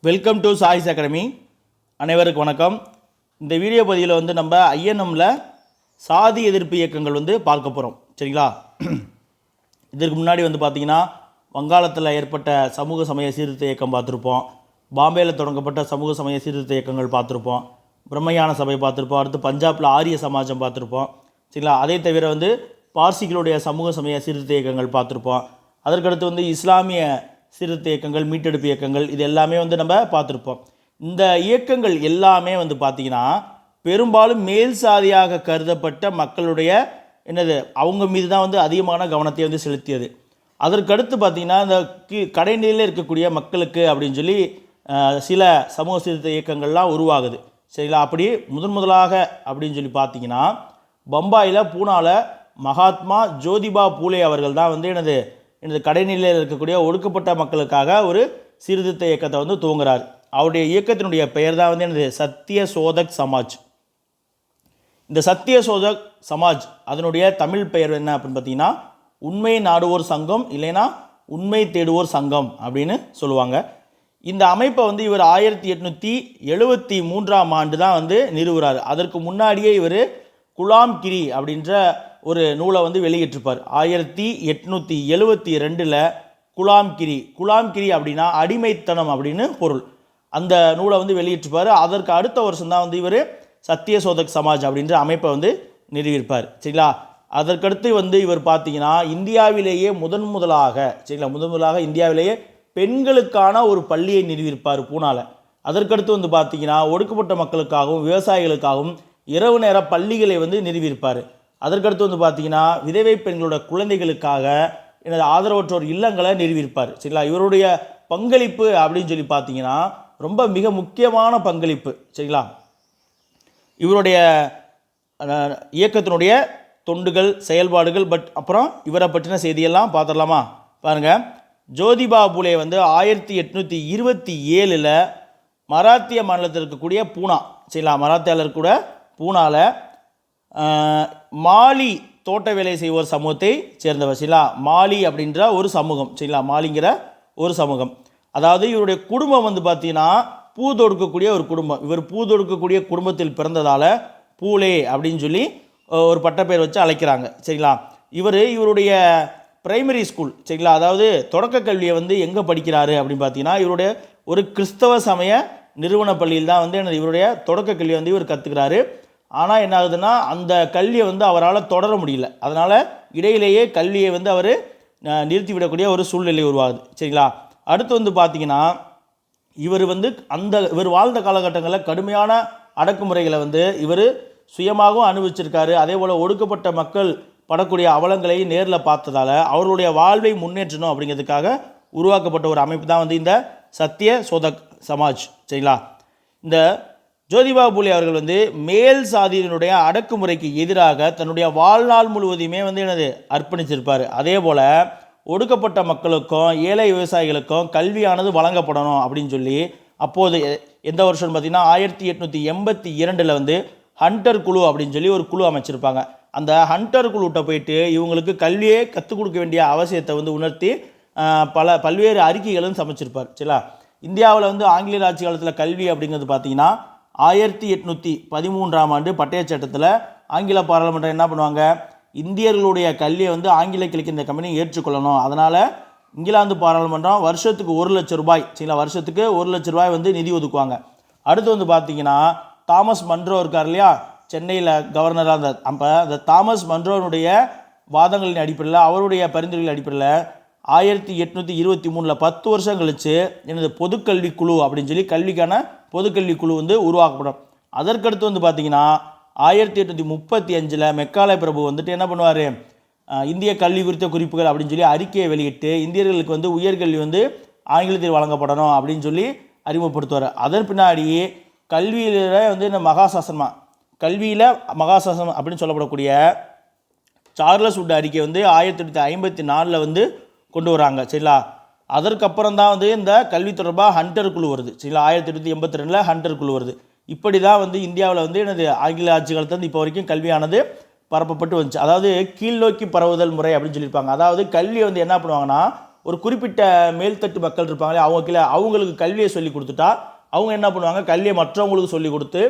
Welcome to choice academy. அனைவருக்கும் வணக்கம். இந்த வீடியோ பதிவில் நம்ம ஐஎன்எம்மில் சாதி எதிர்ப்பு இயக்கங்கள் பார்க்க போகிறோம். சரிங்களா? இதற்கு முன்னாடி பார்த்திங்கன்னா வங்காளத்தில் ஏற்பட்ட சமூக சமய சீர்திருத்த இயக்கம் பார்த்துருப்போம். பாம்பேயில் தொடங்கப்பட்ட சமூக சமய சீர்திருத்த இயக்கங்கள் பார்த்துருப்போம். பிரம்மயான சபை பார்த்துருப்போம். அடுத்து பஞ்சாபில் ஆரிய சமாஜம் பார்த்துருப்போம். சரிங்களா? அதை தவிர பார்சிகளுடைய சமூக சமய சீர்திருத்த இயக்கங்கள் பார்த்துருப்போம். அதற்கடுத்து இஸ்லாமிய சீர்திருத்த இயக்கங்கள், மீட்டெடுப்பு இயக்கங்கள், இது எல்லாமே நம்ம பார்த்துருப்போம். இந்த இயக்கங்கள் எல்லாமே பார்த்திங்கன்னா பெரும்பாலும் மேல் சாதியாக கருதப்பட்ட மக்களுடைய அவங்க மீது தான் அதிகமான கவனத்தை செலுத்தியது. அதற்கடுத்து பார்த்திங்கன்னா இந்த கடைநிலையில் இருக்கக்கூடிய மக்களுக்கு அப்படின்னு சொல்லி சில சமூக சீர்திருத்த இயக்கங்கள்லாம் உருவாகுது. சரிங்களா? அப்படி முதலாக அப்படின்னு சொல்லி பார்த்திங்கன்னா பம்பாயில், பூனாவில் மகாத்மா ஜோதிபா பூலே அவர்கள் தான் எனது கடைநிலையில் இருக்கக்கூடிய ஒடுக்கப்பட்ட மக்களுக்காக ஒரு சீர்திருத்த இயக்கத்தை துவங்குறார். அவருடைய இயக்கத்தினுடைய பெயர் தான் எனது சத்திய சோதக் சமாஜ். இந்த சத்திய சோதக் சமாஜ் அதனுடைய தமிழ் பெயர் என்ன அப்படின்னு பார்த்தீங்கன்னா உண்மை நாடுவோர் சங்கம், இல்லைன்னா உண்மை தேடுவோர் சங்கம் அப்படின்னு சொல்லுவாங்க. இந்த அமைப்பை இவர் 1873ஆம் ஆண்டு தான் நிறுவுறார். அதற்கு முன்னாடியே இவர் குலாம் கிரி அப்படின்ற ஒரு நூலை வெளியிட்டிருப்பார். 1872 குலாம்கிரி அப்படின்னா அடிமைத்தனம் அப்படின்னு பொருள். அந்த நூலை வெளியிட்டிருப்பார். அதற்கு அடுத்த வருஷம் தான் இவர் சத்திய சோதக் சமாஜ் அப்படின்ற அமைப்பை நிறுவியிருப்பார். சரிங்களா? அதற்கடுத்து இவர் பார்த்தீங்கன்னா இந்தியாவிலேயே முதன்முதலாக இந்தியாவிலேயே பெண்களுக்கான ஒரு பள்ளியை நிறுவியிருப்பார் பூனால. அதற்கடுத்து பார்த்தீங்கன்னா ஒடுக்கப்பட்ட மக்களுக்காகவும் விவசாயிகளுக்காகவும் இரவு நேர பள்ளிகளை நிறுவியிருப்பார். அதற்கடுத்து பார்த்தீங்கன்னா விதவை பெண்களோட குழந்தைகளுக்காக ஆதரவற்றோர் இல்லங்களை நிறுவியிருப்பார். சரிங்களா? இவருடைய பங்களிப்பு அப்படின்னு சொல்லி பார்த்தீங்கன்னா ரொம்ப மிக முக்கியமான பங்களிப்பு. சரிங்களா? இவருடைய இயக்கத்தினுடைய தொண்டுகள், செயல்பாடுகள், அப்புறம் இவரை பற்றின செய்தியெல்லாம் பார்த்துடலாமா? பாருங்கள். ஜோதிபா பூலே 1827 மராத்திய மாநிலத்தில் இருக்கக்கூடிய பூனா, சரிங்களா, மராத்தியாவில் இருக்கக்கூடிய பூனாவில் மாலி தோட்ட வேலை செய்வோர் சமூகத்தை சேர்ந்தவர். சரிங்களா? மாலி அப்படின்ற ஒரு சமூகம். சரிங்களா? மாலிங்கிற ஒரு சமூகம். அதாவது இவருடைய குடும்பம் பார்த்தீங்கன்னா பூ தொடுக்கக்கூடிய ஒரு குடும்பம். இவர் பூ தொடுக்கக்கூடிய குடும்பத்தில் பிறந்ததால் பூலே அப்படின்னு சொல்லி ஒரு பட்டப்பெயர் வச்சு அழைக்கிறாங்க. சரிங்களா? இவருடைய பிரைமரி ஸ்கூல், சரிங்களா, அதாவது தொடக்க கல்வியை எங்கே படிக்கிறாரு அப்படின்னு பார்த்தீங்கன்னா இவருடைய ஒரு கிறிஸ்தவ சமய நிறுவன பள்ளியில் தான் இவருடைய தொடக்க கல்வியை இவர் கற்றுக்கிறாரு. ஆனால் என்ன ஆகுதுன்னா அந்த கல்வியை அவரால் தொடர முடியல. அதனால் இடையிலேயே கல்வியை அவர் நிறுத்திவிடக்கூடிய ஒரு சூழ்நிலை உருவாகுது. சரிங்களா? அடுத்து பார்த்தீங்கன்னா இவர் இவர் வாழ்ந்த காலகட்டங்களில் கடுமையான அடக்குமுறைகளை இவர் சுயமாகவும் அனுபவிச்சிருக்காரு. அதே போல் ஒடுக்கப்பட்ட மக்கள் படக்கூடிய அவலங்களை நேரில் பார்த்ததால் அவர்களுடைய வாழ்வை முன்னேற்றணும் அப்படிங்கிறதுக்காக உருவாக்கப்பட்ட ஒரு அமைப்பு தான் இந்த சத்திய சோதக் சமாஜ். சரிங்களா? இந்த ஜோதிபா பூலே அவர்கள் மேல் சாதியினுடைய அடக்குமுறைக்கு எதிராக தன்னுடைய வாழ்நாள் முழுவதையுமே அர்ப்பணிச்சிருப்பார். அதே போல் ஒடுக்கப்பட்ட மக்களுக்கும் ஏழை விவசாயிகளுக்கும் கல்வியானது வழங்கப்படணும் அப்படின்னு சொல்லி அப்போது எந்த வருஷம்னு பார்த்தீங்கன்னா 1882 ஹண்டர் குழு அப்படின்னு சொல்லி ஒரு குழு அமைச்சிருப்பாங்க. அந்த ஹண்டர் குழுட்ட போயிட்டு இவங்களுக்கு கல்வியே கற்றுக் கொடுக்க வேண்டிய அவசியத்தை உணர்த்தி பல்வேறு அறிக்கைகளும் சமைச்சிருப்பார். சரிங்களா? இந்தியாவில் ஆங்கிலேயர் ஆட்சி காலத்தில் கல்வி அப்படிங்கிறது பார்த்தீங்கன்னா 1813ஆம் ஆண்டு பட்டய சட்டத்தில் ஆங்கில பாராளுமன்றம் என்ன பண்ணுவாங்க, இந்தியர்களுடைய கல்வியை ஆங்கில கிழக்கிந்திய கம்பெனி ஏற்றுக்கொள்ளணும். அதனால் இங்கிலாந்து பாராளுமன்றம் வருஷத்துக்கு 1 லட்சம் ரூபாய், சரிங்களா, வருஷத்துக்கு 1 லட்சம் ரூபாய் நிதி ஒதுக்குவாங்க. அடுத்து பார்த்தீங்கன்னா தாமஸ் மன்றோ இருக்கார் இல்லையா, சென்னையில் கவர்னராக இருந்தார். அப்போ அந்த தாமஸ் மன்றோனுடைய வாதங்களின் அடிப்படையில், அவருடைய பரிந்துரைகளின் அடிப்படையில் 1823 10 வருஷம் கழித்து பொதுக்கல்வி குழு அப்படின்னு சொல்லி கல்விக்கான பொதுக்கல்வி குழு உருவாக்கப்படும். அதற்கடுத்து பார்த்தீங்கன்னா 1835 மெக்காலே பிரபு என்ன பண்ணுவார், இந்திய கல்வி குறித்த குறிப்புகள் அப்படின்னு சொல்லி அறிக்கையை வெளியிட்டு இந்தியர்களுக்கு உயர்கல்வி ஆங்கிலத்தில் வழங்கப்படணும் அப்படின்னு சொல்லி அறிமுகப்படுத்துவார். அதன் பின்னாடி கல்வியில் இந்த மகாசாசனமாக கல்வியில் மகாசாசனம் அப்படின்னு சொல்லப்படக்கூடிய சார்லஸ் வுட் அறிக்கை 1854 கொண்டு வராங்க. சரிங்களா? அதற்கப்புறம் தான் இந்த கல்வி தொடர்பாக ஹண்டர் குழு வருது. சரிங்களா? 1882 ஹண்டர் குழு வருது. இப்படி தான் இந்தியாவில் எனது ஆங்கில ஆட்சி காலத்தில் இப்போ வரைக்கும் கல்வியானது பரப்பப்பட்டு வந்துச்சு. அதாவது கீழ் நோக்கி பரவுதல் முறை அப்படின்னு சொல்லியிருப்பாங்க. அதாவது கல்வியை என்ன பண்ணுவாங்கன்னா ஒரு குறிப்பிட்ட மேல்தட்டு மக்கள் இருப்பாங்களே அவங்க கீழே அவங்களுக்கு கல்வியை சொல்லி கொடுத்துட்டா அவங்க என்ன பண்ணுவாங்க, கல்வியை மற்றவங்களுக்கு சொல்லி கொடுத்து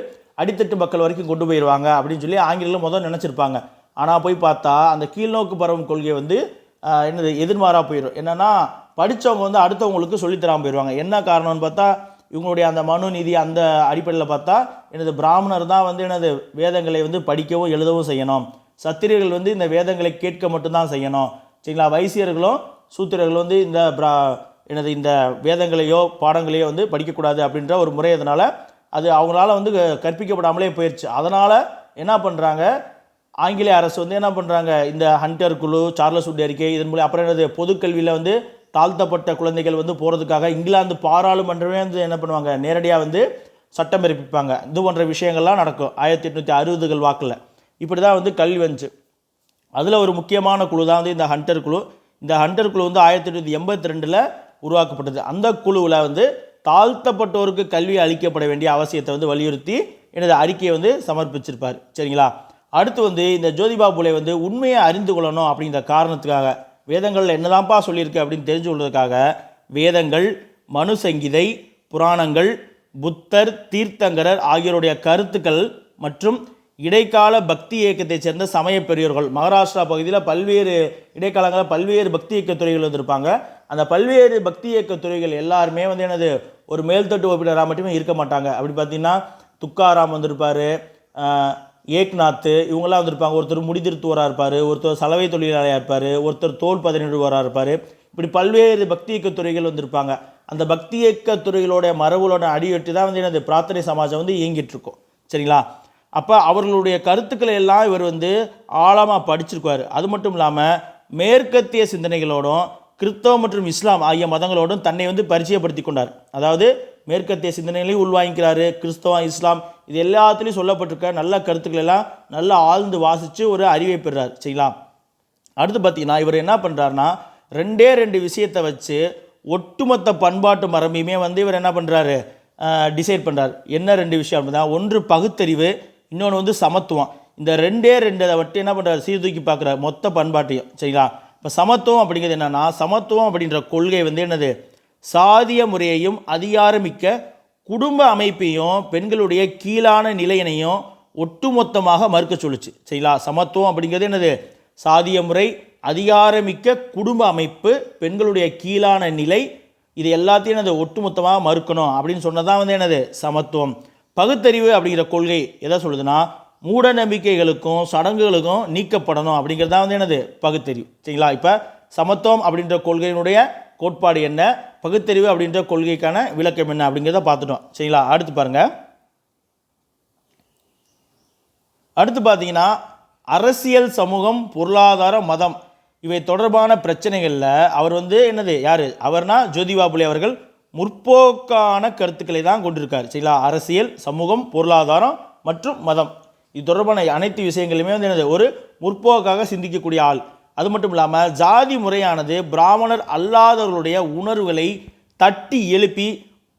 அடித்தட்டு மக்கள் வரைக்கும் கொண்டு போயிடுவாங்க அப்படின்னு சொல்லி ஆங்கிலம் முதல் நினச்சிருப்பாங்க. ஆனால் போய் பார்த்தா அந்த கீழ்நோக்கு பரவும் கொள்கை வந்து என்னது எதிர்மாறாக போயிடும். என்னென்னா படித்தவங்க வந்து அடுத்தவங்களுக்கு சொல்லித்தராமல் போயிடுவாங்க. என்ன காரணம்னு பார்த்தா இவங்களுடைய அந்த மனு நீதி அந்த அடிப்படையில் பார்த்தா எனது பிராமணர் தான் வந்து எனது வேதங்களை வந்து படிக்கவும் எழுதவும் செய்யணும், சத்திரியர்கள் வந்து இந்த வேதங்களை கேட்க மட்டும்தான் செய்யணும் சரிங்களா, வைசியர்களும் சூத்திரர்கள் வந்து இந்த வேதங்களையோ பாடங்களையோ வந்து படிக்கக்கூடாது அப்படின்ற ஒரு முறை. அதனால் அது அவங்களால வந்து கற்பிக்கப்படாமலே போயிடுச்சு. அதனால் என்ன பண்ணுறாங்க, ஆங்கிலேய அரசு வந்து என்ன பண்ணுறாங்க, இந்த ஹண்டர் குழு, சார்லஸ் வுட் அறிக்கை, இதன் மூலம் அப்புறம் என்னது பொதுக்கல்வியில் வந்து தாழ்த்தப்பட்ட குழந்தைகள் வந்து போகிறதுக்காக இங்கிலாந்து பாராளுமன்றமே வந்து என்ன பண்ணுவாங்க, நேரடியாக வந்து சட்டம் பிறப்பிப்பாங்க. இது போன்ற விஷயங்கள்லாம் நடக்கும் 1860கள் வாக்கில். இப்படி தான் வந்து கல்வி வந்துச்சு. அதில் ஒரு முக்கியமான குழு தான் வந்து இந்த ஹண்டர் குழு. இந்த ஹண்டர் குழு வந்து 1882 உருவாக்கப்பட்டது. அந்த குழுவில் வந்து தாழ்த்தப்பட்டோருக்கு கல்வி அளிக்கப்பட வேண்டிய அவசியத்தை வந்து வலியுறுத்தி எனது அறிக்கையை வந்து சமர்ப்பிச்சிருப்பார் சரிங்களா. அடுத்து வந்து இந்த ஜோதிபா புலே வந்து உண்மையை அறிந்து கொள்ளணும் அப்படிங்கிற காரணத்துக்காக வேதங்களில் என்னதான்ப்பா சொல்லியிருக்கு அப்படின்னு தெரிஞ்சு கொள்வதற்காக வேதங்கள், மனு சங்கீதை, புராணங்கள், புத்தர், தீர்த்தங்கரர் ஆகியோருடைய கருத்துக்கள் மற்றும் இடைக்கால பக்தி இயக்கத்தை சேர்ந்த சமய பெரியோர்கள், மகாராஷ்டிரா பகுதியில் பல்வேறு இடைக்காலங்களில் பல்வேறு பக்தி இயக்க துறைகள் வந்திருப்பாங்க. அந்த பல்வேறு பக்தி இயக்க துறைகள் எல்லாருமே வந்து என்னது ஒரு மேல்தட்டு உறுப்பினராக மட்டுமே இருக்க மாட்டாங்க. அப்படி பார்த்தீங்கன்னா துக்காராம் வந்திருப்பார், ஏக்நாத், இவங்கெல்லாம் வந்திருப்பாங்க. ஒருத்தர் முடிதிருத்துவராக இருப்பார், ஒருத்தர் சலவை தொழிலாளியாக இருப்பார், ஒருத்தர் தோல் பதினிடுவராக இருப்பார். இப்படி பல்வேறு பக்தி இயக்க துறைகள் வந்திருப்பாங்க. அந்த பக்தி இயக்க துறைகளோட மரபுகளோட அடியொட்டி தான் வந்து என்னது பிரார்த்தனை சமாஜம் வந்து இயங்கிட்டு இருக்கும் சரிங்களா. அப்போ அவர்களுடைய கருத்துக்களை எல்லாம் இவர் வந்து ஆழமாக படிச்சிருக்காரு. அது மட்டும் இல்லாமல் மேற்கத்திய சிந்தனைகளோடும் கிறிஸ்தவம் மற்றும் இஸ்லாம் ஆகிய மதங்களோடும் தன்னை வந்து பரிச்சயப்படுத்தி கொண்டார். அதாவது மேற்கத்திய சிந்தனைகளையும் உள்வாங்கிக்கிறாரு, கிறிஸ்தவம், இஸ்லாம் இது எல்லாத்துலேயும் சொல்லப்பட்டிருக்க நல்ல கருத்துக்கள் எல்லாம் நல்லா ஆழ்ந்து வாசித்து ஒரு அறிவை பெறுறார் சரிங்களா. அடுத்து பார்த்தீங்கன்னா இவர் என்ன பண்ணுறாருனா ரெண்டு விஷயத்தை வச்சு ஒட்டுமொத்த பண்பாட்டு மரபையுமே வந்து இவர் என்ன பண்ணுறாரு, டிசைட் பண்ணுறார். என்ன 2 விஷயம் அப்படின்னா, ஒன்று பகுத்தறிவு, இன்னொன்று வந்து சமத்துவம். இந்த ரெண்டை வட்டு என்ன பண்ணுறாரு, சீர்தூக்கி பார்க்குறாரு மொத்த பண்பாட்டையும் சரிங்களா. இப்போ சமத்துவம் அப்படிங்கிறது என்னென்னா, சமத்துவம் அப்படின்ற கொள்கை வந்து என்னது, சாதிய முறையையும் அதிகாரமிக்க குடும்ப அமைப்பையும் பெண்களுடைய கீழான நிலையினையும் ஒட்டுமொத்தமாக மறுக்க சொல்லுச்சு சரிங்களா. சமத்துவம் அப்படிங்கிறது என்னது, சாதிய முறை, அதிகாரமிக்க குடும்ப அமைப்பு, பெண்களுடைய கீழான நிலை, இது எல்லாத்தையும் என்னது ஒட்டுமொத்தமாக மறுக்கணும் அப்படின்னு சொன்னதான் வந்து என்னது சமத்துவம். பகுத்தறிவு அப்படிங்கிற கொள்கை எதை சொல்லுதுன்னா, மூட நம்பிக்கைகளுக்கும் சடங்குகளுக்கும் நீக்கப்படணும் அப்படிங்கிறது தான் வந்து என்னது பகுத்தறிவு சரிங்களா. இப்போ சமத்துவம் அப்படின்ற கொள்கையினுடைய கோட்பாடு என்ன, பகுத்தறிவு அப்படின்ற கொள்கைக்கான விளக்கம் என்ன அப்படிங்கிறத பார்த்துட்டோம் சரிங்களா. அடுத்து பாருங்கள். அடுத்து பார்த்தீங்கன்னா அரசியல், சமூகம், பொருளாதாரம், மதம் இவை தொடர்பான பிரச்சனைகளில் அவர் வந்து என்னது யார், அவர்னா ஜோதிபா புலே அவர்கள் முற்போக்கான கருத்துக்களை தான் கொண்டிருக்கார் சரிங்களா. அரசியல், சமூகம், பொருளாதாரம் மற்றும் மதம் இது தொடர்பான அனைத்து விஷயங்களுமே வந்து என்னது ஒரு முற்போக்காக சிந்திக்கக்கூடிய ஆள். அது மட்டும் இல்லாமல் ஜாதி முறையானது பிராமணர் அல்லாதவர்களுடைய உணர்வுகளை தட்டி எழுப்பி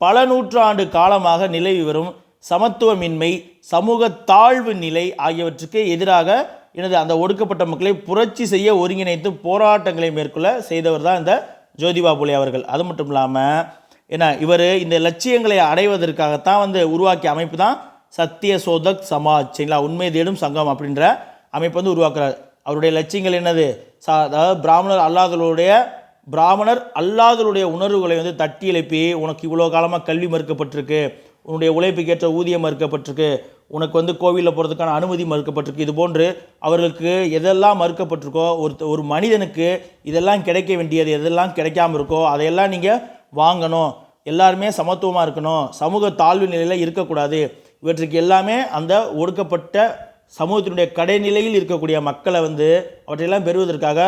பல நூற்றாண்டு காலமாக நிலவி வரும் சமத்துவமின்மை, சமூக தாழ்வு நிலை ஆகியவற்றுக்கு எதிராக எனது அந்த ஒடுக்கப்பட்ட மக்களை புரட்சி செய்ய ஒருங்கிணைத்து போராட்டங்களை மேற்கொள்ள செய்தவர் தான் இந்த ஜோதிபா புலே அவர்கள். அது மட்டும் இல்லாமல் இவர் இந்த லட்சியங்களை அடைவதற்காகத்தான் வந்து உருவாக்கிய அமைப்பு தான் சத்திய சோதக் சமாஜ் சரிங்களா, உண்மை தேடும் சங்கம் அப்படின்ற அமைப்பு வந்து உருவாக்குறார். அவருடைய லட்சியங்கள் என்னது, அதாவது பிராமணர் அல்லாதவருடைய உணர்வுகளை வந்து தட்டி எழுப்பி, உனக்கு இவ்வளோ காலமாக கல்வி மறுக்கப்பட்டிருக்கு, உன்னுடைய உழைப்புக்கேற்ற ஊதியம் மறுக்கப்பட்டிருக்கு, உனக்கு வந்து கோவிலில் போகிறதுக்கான அனுமதி மறுக்கப்பட்டிருக்கு, இது போன்று அவர்களுக்கு எதெல்லாம் மறுக்கப்பட்டிருக்கோ, ஒரு மனிதனுக்கு இதெல்லாம் கிடைக்க வேண்டியது எதெல்லாம் கிடைக்காமல் இருக்கோ அதையெல்லாம் நீங்கள் வாங்கணும், எல்லாருமே சமத்துவமாக இருக்கணும், சமூக தாழ்வு நிலையில் இருக்கக்கூடாது, இவற்றுக்கு எல்லாமே அந்த ஒடுக்கப்பட்ட சமூகத்தினுடைய கடைநிலையில் இருக்கக்கூடிய மக்களை வந்து அவற்றையெல்லாம் பெறுவதற்காக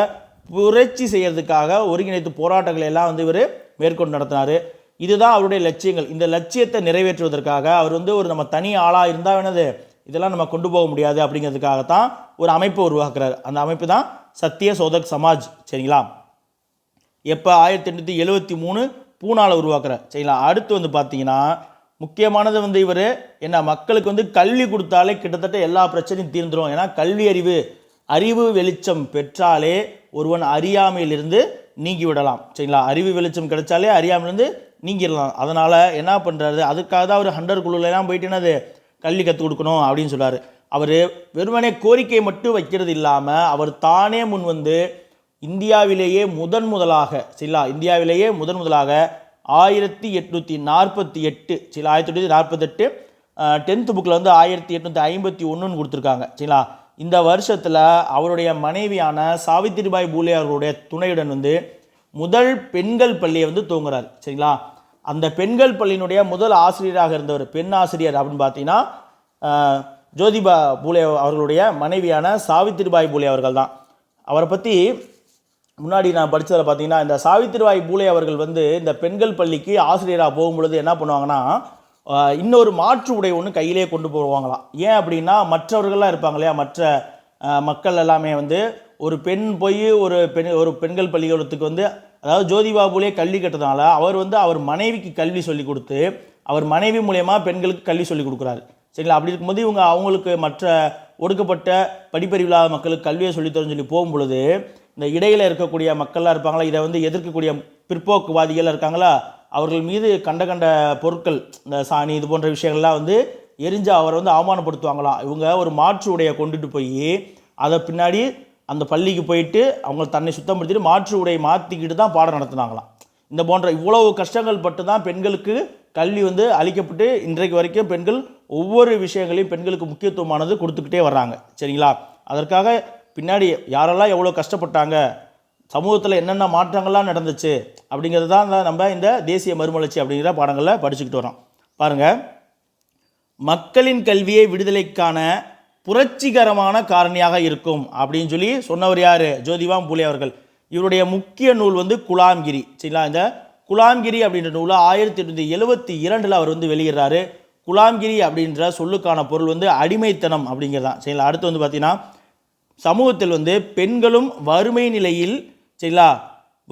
புரட்சி செய்யறதுக்காக ஒருங்கிணைத்து போராட்டங்களை எல்லாம் வந்து இவர் மேற்கொண்டு நடத்தினார். இதுதான் அவருடைய லட்சியங்கள். இந்த லட்சியத்தை நிறைவேற்றுவதற்காக அவர் வந்து ஒரு நம்ம தனி ஆளாக இருந்தால் வேணது இதெல்லாம் நம்ம கொண்டு போக முடியாது அப்படிங்கிறதுக்காகத்தான் ஒரு அமைப்பை உருவாக்குறாரு. அந்த அமைப்பு தான் சத்திய சோதக் சமாஜ் சரிங்களா. எப்போ 1873 பூனாவில் உருவாக்குறார் சரிங்களா. அடுத்து வந்து பார்த்தீங்கன்னா முக்கியமானது வந்து இவர் என்ன, மக்களுக்கு வந்து கல்வி கொடுத்தாலே கிட்டத்தட்ட எல்லா பிரச்சனையும் தீர்ந்துடும். ஏன்னா கல்வி அறிவு வெளிச்சம் பெற்றாலே ஒருவன் அறியாமையிலிருந்து நீங்கி விடலாம். சரிங்களா, அறிவு வெளிச்சம் கிடைச்சாலே அறியாமலேருந்து நீங்கிடலாம். அதனால் என்ன பண்ணுறாரு, அதுக்காக தான் அவர் ஹண்டர் குழுலாம் போயிட்டு என்னது கல்வி கற்றுக் கொடுக்கணும் அப்படின்னு சொல்கிறார். அவர் வெறுமனே கோரிக்கை மட்டும் வைக்கிறது இல்லாமல் அவர் தானே முன் வந்து இந்தியாவிலேயே முதலாக சரிங்களா, இந்தியாவிலேயே முதலாக 1848 சரிங்களா, 1848 10th புக்கில் வந்து 1851 கொடுத்துருக்காங்க. சரிங்களா, இந்த வருஷத்தில் அவருடைய மனைவியான சாவித்திரிபாய் பூலே அவர்களுடைய துணையுடன் வந்து முதல் பெண்கள் பள்ளியை வந்து துவங்குறார். சரிங்களா, அந்த பெண்கள் பள்ளியினுடைய முதல் ஆசிரியராக இருந்தவர் பெண் ஆசிரியர் அப்படின்னு பார்த்தீங்கன்னா ஜோதிபா பூலே அவர்களுடைய மனைவியான சாவித்திரிபாய் பூலே அவர்கள் தான். அவரை பற்றி முன்னாடி நான் படித்ததில் பார்த்தீங்கன்னா, இந்த சாவித்திரிபாய் பூலே அவர்கள் வந்து இந்த பெண்கள் பள்ளிக்கு ஆசிரியராக போகும்பொழுது என்ன பண்ணுவாங்கன்னா, இன்னொரு மாற்று உடை ஒன்று கையிலே கொண்டு போவாங்களாம். ஏன் அப்படின்னா, மற்றவர்கள்லாம் இருப்பாங்க இல்லையா, மற்ற மக்கள் எல்லாமே வந்து ஒரு பெண் போய் ஒரு பெண்கள் பள்ளிக்கூடத்துக்கு வந்து, அதாவது ஜோதிபா பூலே கல்வி கட்டதுனால அவர் வந்து அவர் மனைவிக்கு கல்வி சொல்லி கொடுத்து அவர் மனைவி மூலயமா பெண்களுக்கு கல்வி சொல்லி கொடுக்குறாரு. சரிங்களா, அப்படி இருக்கும்போது இவங்க அவங்களுக்கு மற்ற ஒடுக்கப்பட்ட படிப்பறிவில்லாத மக்களுக்கு கல்வியை சொல்லித்தரன்னு சொல்லி போகும்பொழுது இந்த இடையில் இருக்கக்கூடிய மக்கள்லாம் இருப்பாங்களா, இதை வந்து எதிர்க்கக்கூடிய பிற்போக்குவாதிகள் இருக்காங்களா, அவர்கள் மீது கண்ட பொருட்கள் இந்த சாணி இது போன்ற விஷயங்கள்லாம் வந்து எரிஞ்சு அவரை வந்து அவமானப்படுத்துவாங்களாம். இவங்க ஒரு மாற்று உடையை கொண்டுட்டு போய் அதை பின்னாடி அந்த பள்ளிக்கு போயிட்டு அவங்க தன்னை சுத்தப்படுத்திட்டு மாற்று உடையை மாற்றிக்கிட்டு தான் பாடம் நடத்துனாங்களாம். இந்த போன்ற இவ்வளவு கஷ்டங்கள் பட்டு தான் பெண்களுக்கு கல்வி வந்து அளிக்கப்பட்டு இன்றைக்கு வரைக்கும் பெண்கள் ஒவ்வொரு விஷயங்களையும் பெண்களுக்கு முக்கியத்துவமானது கொடுத்துக்கிட்டே வர்றாங்க. சரிங்களா, அதற்காக பின்னாடி யாரெல்லாம் எவ்வளோ கஷ்டப்பட்டாங்க, சமூகத்தில் என்னென்ன மாற்றங்கள்லாம் நடந்துச்சு அப்படிங்கிறது தான் நம்ம இந்த தேசிய மறுமலர்ச்சி அப்படிங்கிற பாடங்களில் படிச்சுக்கிட்டு வரோம். பாருங்கள், மக்களின் கல்வியை விடுதலைக்கான புரட்சிகரமான காரணியாக இருக்கும் அப்படின்னு சொல்லி சொன்னவர் யார், ஜோதிபா பூலே அவர்கள். இவருடைய முக்கிய நூல் வந்து குலாம்கிரி. சரிங்களா, இந்த குலாம்கிரி அப்படின்ற நூலை 1872 அவர் வந்து வெளியிடுறாரு. குலாம்கிரி அப்படின்ற சொல்லுக்கான பொருள் வந்து அடிமைத்தனம் அப்படிங்கிறதான். சரிங்களா, அடுத்து வந்து பார்த்தீங்கன்னா, சமூகத்தில் வந்து பெண்களும் வறுமை நிலையில் சரிங்களா